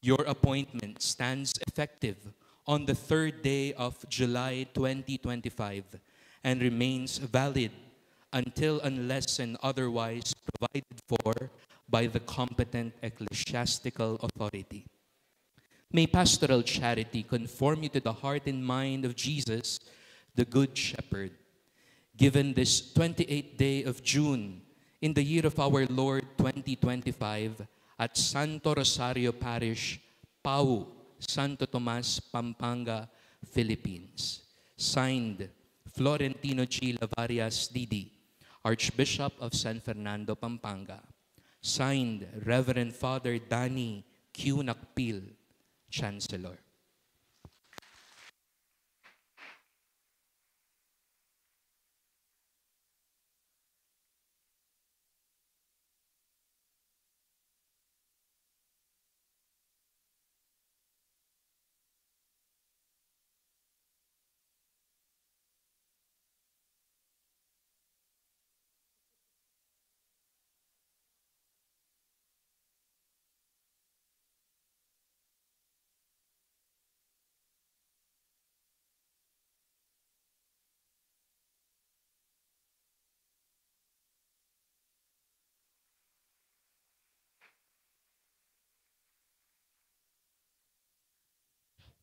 Your appointment stands effective on the 3rd day of July 2025 and remains valid until unless and otherwise provided for by the competent ecclesiastical authority. May pastoral charity conform you to the heart and mind of Jesus, the Good Shepherd. Given this 28th day of June in the year of our Lord 2025 at Santo Rosario Parish, Pau, Santo Tomas, Pampanga, Philippines. Signed, Florentino G. Lavarias, D.D., Archbishop of San Fernando, Pampanga. Signed, Reverend Father Danny Q. Nakpil, Chancellor.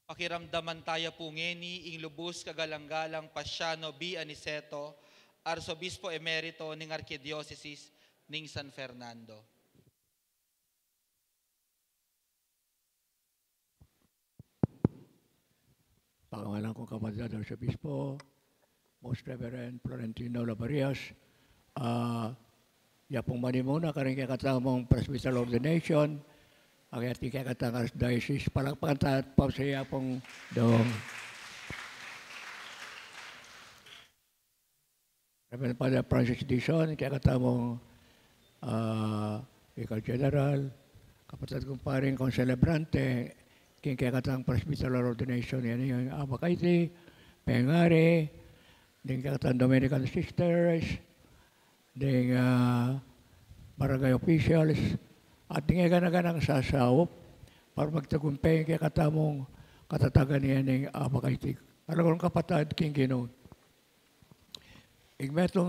Pakiramdaman tayo po ngeni, ing lubos kagalanggalang Pasyano B. Aniceto, Arsobispo Emerito ng Arkidiocese ng San Fernando. Pangalan ko kapatid Arsobispo, Most Reverend Florentino Lavarias, yapong manimuna ka rin kakatamong presbyteral ordination, ang ating kakatang archdiocese, palakpakan tayo pa sa yapong doong. Reverend Father Francis Dizon, kakatamong Vicar General, kapatid kong paring konselebrante, king kakatang presbyteral ordination, yan yung Abakaiti, Pengari, din kakatang Dominican Sisters, din barangay officials, at nga ganaganang sasawop para magtagumpay kaya katamong katatagan niya ng Abakaitig. Alam ko kapatid king Ginoon. Igmetong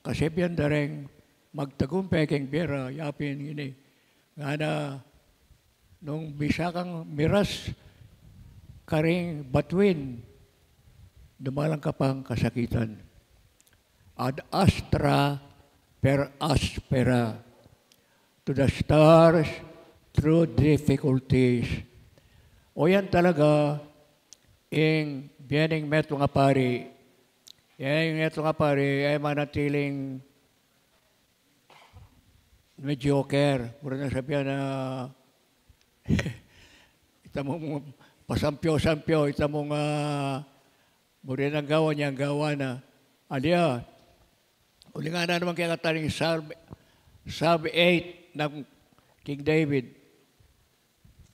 kasipyan dareng magtagumpay king Bira, yapin ini. Nga na nung bisakang miras karing batuin, dumalang ka pang kasakitan. Ad astra per aspera. To the stars through difficulties. O yan talaga, yung biyaning meto nga pari, yan yung meto nga pari ay manatiling mediocre. Mura na sabihan na ita mong pasampyo-sampyo, ita mong mura ng gawa niya, ang gawa na. Aliya, uli nga na naman kaya kataling Psalm 8 ng King David.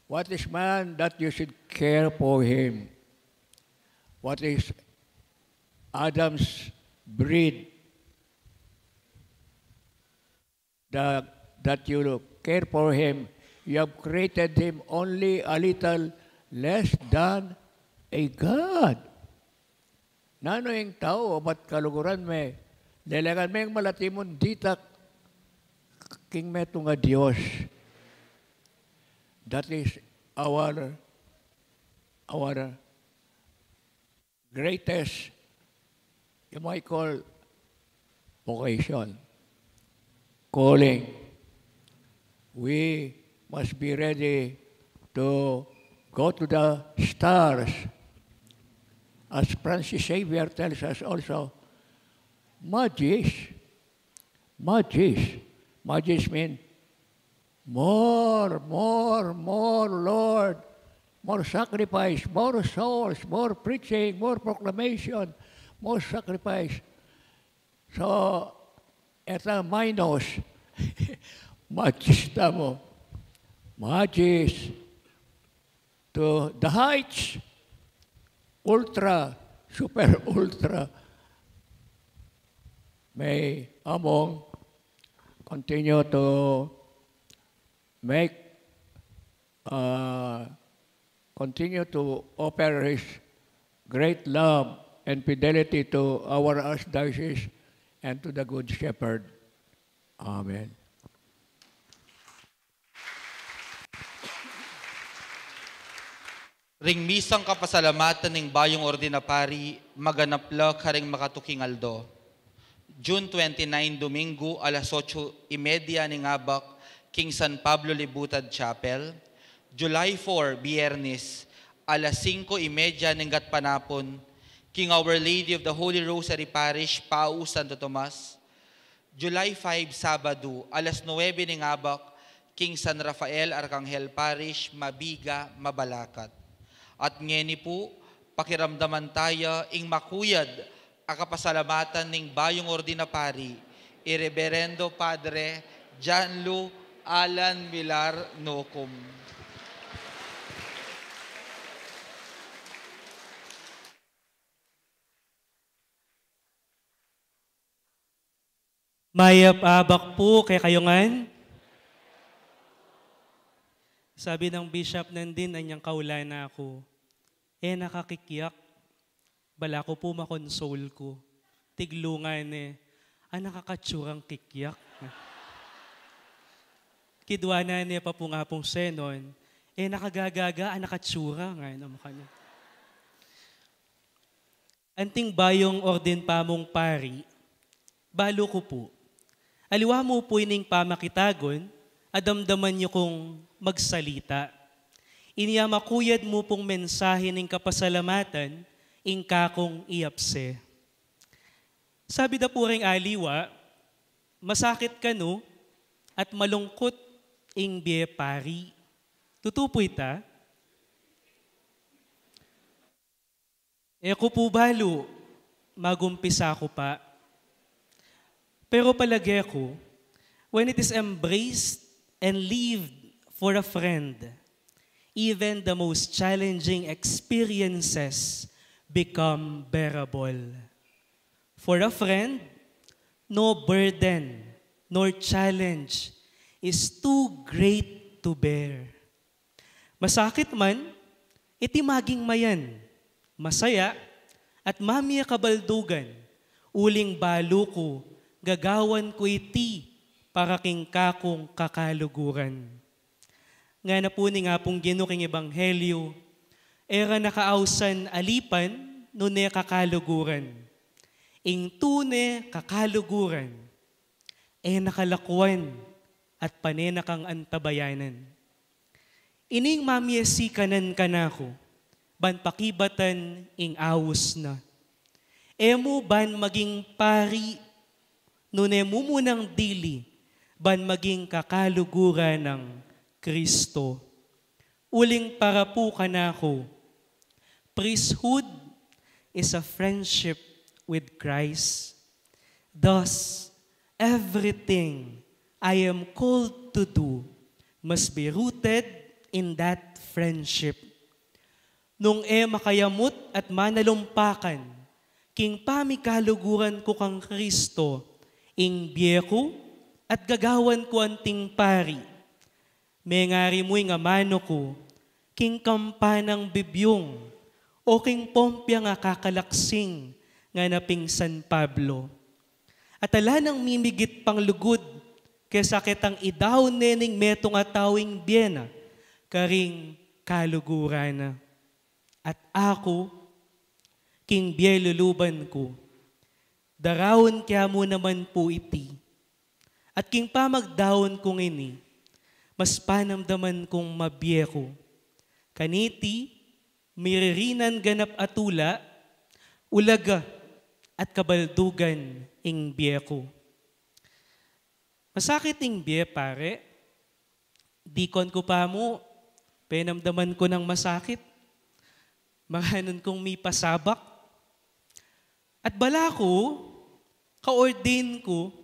What is man that you should care for him? What is Adam's breed that you care for him? You have created him only a little less than a God. Nano yung tao, ba't kaluguran me? Dalagan me yung malatimon ditak king meto nga Diyos. That is our greatest, you might call, vocation, calling. We must be ready to go to the stars. As Francis Xavier tells us also, Magis mean more, Lord, more sacrifice, more souls, more preaching, more proclamation, more sacrifice. So, eta minus, magis tamo, magis to the heights, ultra, super ultra, may among continue to make, continue to offer his great love and fidelity to our Archdiocese and to the Good Shepherd. Amen. Ring misang kapasalamatan ng bayong ordinapari, maganapla karing makatuking aldo. June 29, Domingo, alas 8:30 ng Abak, King San Pablo Libutad Chapel. July 4, Biyernes, alas 5:30 ng Gatpanapon, King Our Lady of the Holy Rosary Parish, Pau, Santo Tomas. July 5, Sabado, alas 9 ng Abak, King San Rafael Arcangel Parish, Mabiga, Mabalacat. At ngeni po, pakiramdaman tayo ing makuyad ang kapasalamatan ng bayong ordinapari, Ireverendo Padre John Lu Alan Milar Nocum. Mayap abak po kay kayongan. Sabi ng bishop nandin, anyang kaulan na ako. Nakakikiyak. Bala ko po makonsole ko. Tiglungan nakakatsurang kikiyak. Kidwana niya pa po nga pong senon. Nakagagaga, nakatsura nga na mukha niya. Anting bayong orden pa mong pari, balo ko po. Aliwa mo po ining pamakitagon, adamdaman niyo kong magsalita. Iniya makuyad mo pong mensahe ng kapasalamatan, ingka kong iapse. Sabi da po ring aliwa, masakit ka no, at malungkot ing biye pari. Tutupoy ta? Ko po balo, magumpisa ko pa. Pero palagi ko, when it is embraced and lived for a friend, even the most challenging experiences become bearable. For a friend, no burden nor challenge is too great to bear. Masakit man, iti maging mayan, masaya, at mamiya kabaldugan, uling balo ko, gagawan ko iti para king kakong kakaluguran. Nga na po ni nga pong ginuking ebanghelyo, era nakaausan alipan, nune kakaluguran. Ing tune kakaluguran, nakalakwan at panenakang antabayanan. Ining mamiyesi kanan kanako, ban pakibatan ing awos na. Emo ban maging pari, nune mumunang dili, ban maging kakaluguran ng Kristo. Uling para po kanako, priesthood is a friendship with Christ. Thus, everything I am called to do must be rooted in that friendship. Nung makayamot at manalumpakan, king pamikaluguran ko kang Kristo, ing biyeko at gagawan ko anting pari. Mengari mo'y nga mano ko, king kampanang bibyong, o king pompya nga kakalaksing, nga naping San Pablo. At ala nang mimigit pang lugod, kesa kitang idaw nening metong atawing biyena, karing kaluguran. At ako, king biyeluluban ko, darawon kaya mo naman po iti. At king pamagdawon kong ini, mas panamdaman kong mabiyeko. Kaniti, miririnan ganap atula, ulaga at kabaldugan ing biyeko. Masakit ing biye pare, dikon ko pa mo, penamdaman ko ng masakit, makanon kong may pasabak. At bala ko, ka-ordain ko,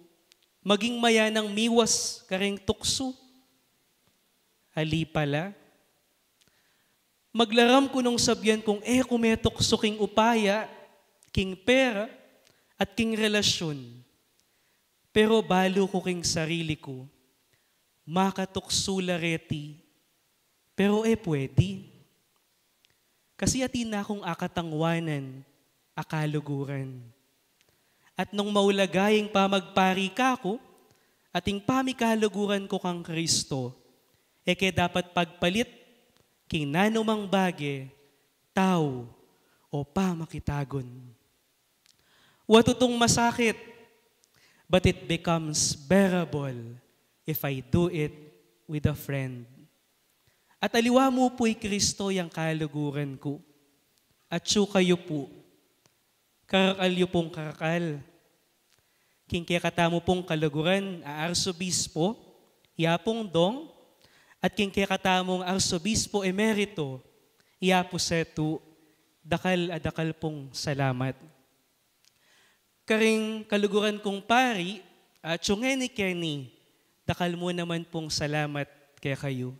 maging maya ng miwas karing tukso. Ali pala. Maglaram ko nung sabyan kung kumetok so king upaya, king pera, at king relasyon. Pero balo ko king sarili ko, makatuksula reti, pero pwede. Kasi atin na akong akatangwanan, akaluguran. At nung maulagayeng pamagpari ka ko, ating pamikaluguran ko kang Kristo, kaya dapat pagpalit king nanumang bage, tao o pamakitagon. Watutong masakit, but it becomes bearable if I do it with a friend. At aliwa mo po'y Kristo yung kaluguran ko. At siyo kayo po, karakal pong karakal. King kaya katamo pong kaluguran, Arsobispo, Yapong Dong, at king kaya katamong Arsobispo Emerito, Iapo Setu, dakal pong salamat. Karing kaluguran kong pari, at syungeni Kenny, dakal mo naman pong salamat kaya kayo.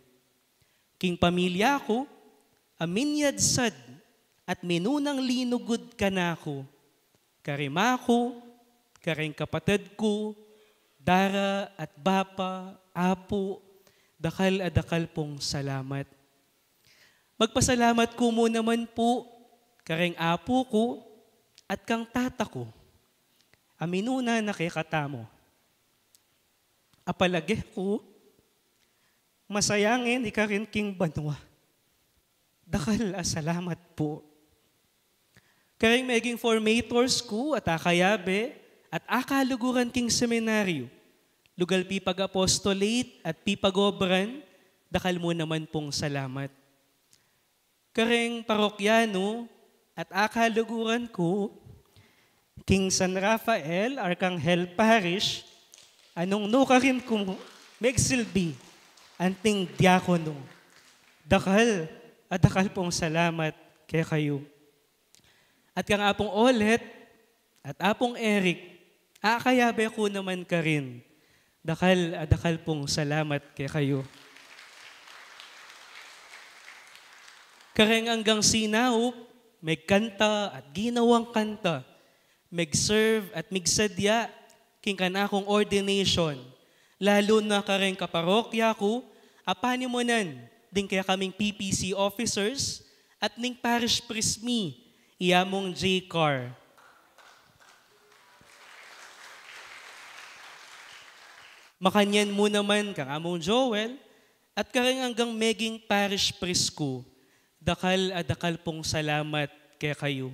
King pamilya ko, aminyad sad, at minunang linugod ka na ako. Karima ko, karing kapatid ko, dara at bapa, apo, dakal pong salamat. Magpasalamat ko mo naman po, karing apo ko, at kang tata ko. Aminuna na kay katamo. Apalagi ko, masayangin ikarin king banwa. Dakal salamat po. Karing maging formators ko at akayabe at akaluguran king seminaryo. Lugal pipag apostolate at pipagobran, dakal mo naman pong salamat. Karing parokyano at akaluguran ko, King San Rafael, Arcangel Parish, anong nukarin ko, megsilbi, anting diakono. Dakal pong salamat kay kayo. At kang apong Olet at apong Eric, akayabe ko naman ka rin. Dakal pong salamat kay kayo. Kareng hanggang sinaup, may kanta at ginawang kanta, mag-serve at migsadya, king kanakong ordination, lalo na kareng kaparokya ko, apani mo nan, din kaya kaming PPC officers, at ning parish priest me, iyamong J-Car. Makanyan mo naman kang among Joel, at kareng hanggang meging parish priest ko, dakal pong salamat kay kayo.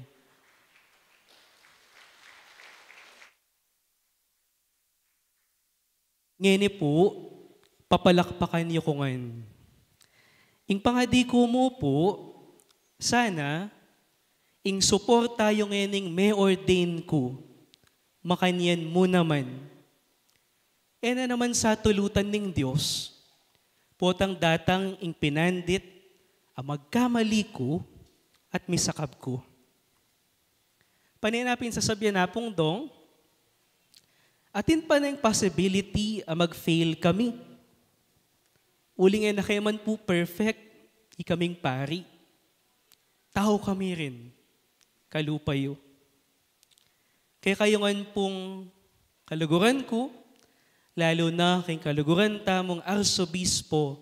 Ngeni po, papalakpakan niyo ko ngayon. Ing pangadi ko mo po, sana, ing suporta yung ngening may ordain ko, makanyan mo naman. Na naman sa tulutan ng Diyos, potang datang ing pinandit, ang magkamali ko at misakab ko. Paninapin sa sabyan na pong dong, atin pa na yung possibility mag-fail kami. Uling na kayo man po perfect, ikaming pari. Tao kami rin, kalupayo. Kaya kayo nga pong kaluguran ko, lalo na kay kaluguran tamong Arsobispo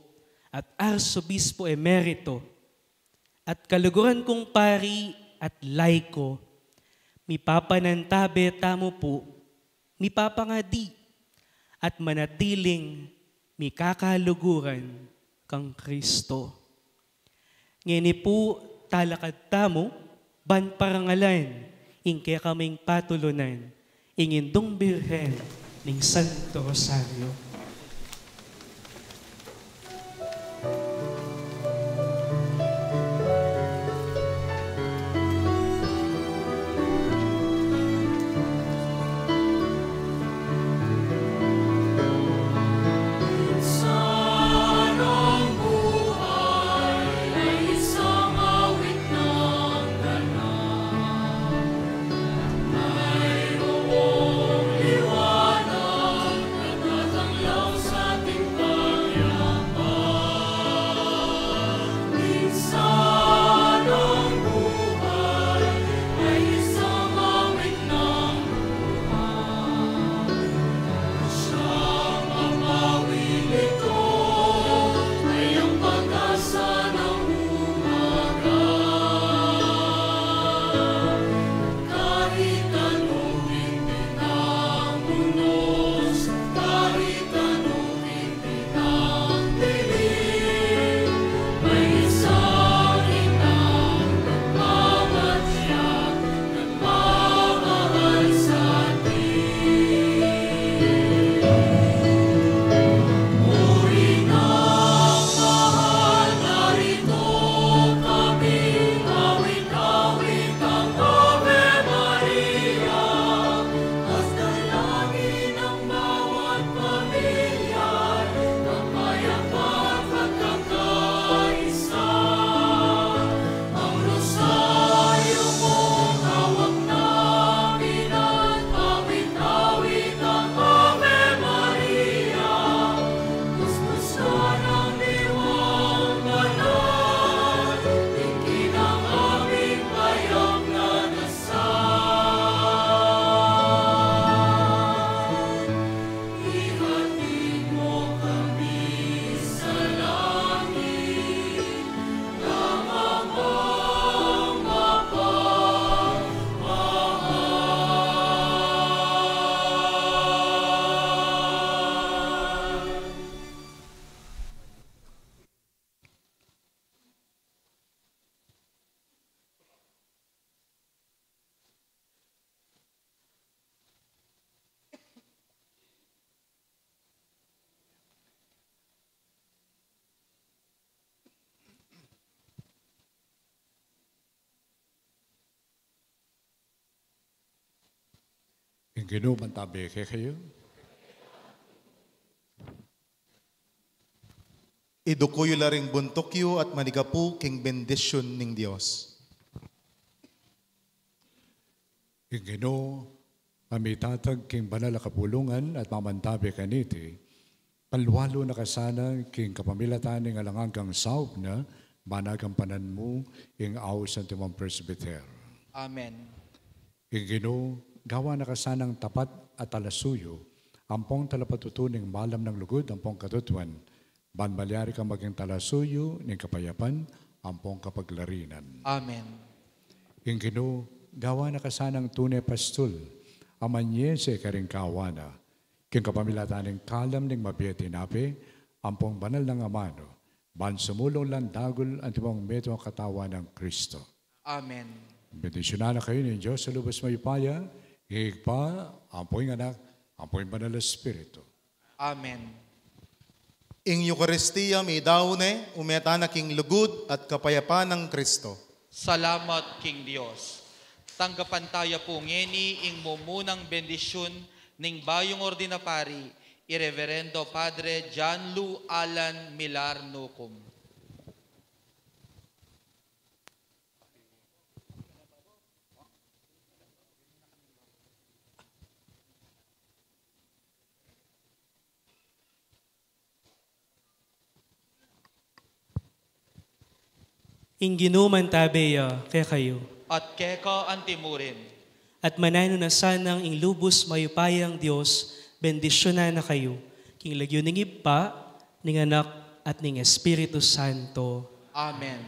at Arsobispo Emerito, at kaluguran kong pari at laiko, mipapanantabe tamo po, mipapangadi at manatiling mikakaluguran kang Kristo. Ngini po talakad tamo, ban parangalan, ingke kaming patulunan, ingindong Birhen ning Santo Rosario. Liwanag, nagtatanglaw Ang Ginoo mantabi kayo. Idukuyo laring buntokyo at manigapu king bendisyon ning Dios. Ang Ginoo pamitatag king banal a kapulungan at mamantabi kaniti. Palwalo na kasana king kapamilatan ning alangagang saop na managampanan mo ing aos ang timong presbyter. Amen. Ing Ginoo, gawa na kasanang tapat at talasuyo, ampong talapatutuning malam ng lugod, ampong katutuan, banbalyari ka maging talasuyo, ning kapayapan, ampong kapaglarinan. Amen. Ing Ginoo, gawa na kasanang tunay pastul, amanyese karing kawana, king kapamilataning kalam ning mabiyati nape, ampong banal ng amano, ban sumulong lang dagol ang timong meto katawa ng Kristo. Amen. Bendisyonan na kayo ng Diyos sa lubos mayupaya, higpa, ampoy anak, ampoy banal na Espiritu. Amen. Ing Eucharistia may daune, umeta na king lugod at kapayapan ng Kristo. Salamat, King Dios. Tanggapan tayo po ngeni ing mumunang bendisyon ning bayong ordinapari, Irreverendo Padre John Lu Alan Milar Nucum. Ing ginuman tabeya kaya kayo. At keka antimurin. At manano na sanang ing lubos mayupayang Diyos, bendisyonan na kayo. King lagyo ning ipa, ning anak, at ning Espiritu Santo. Amen.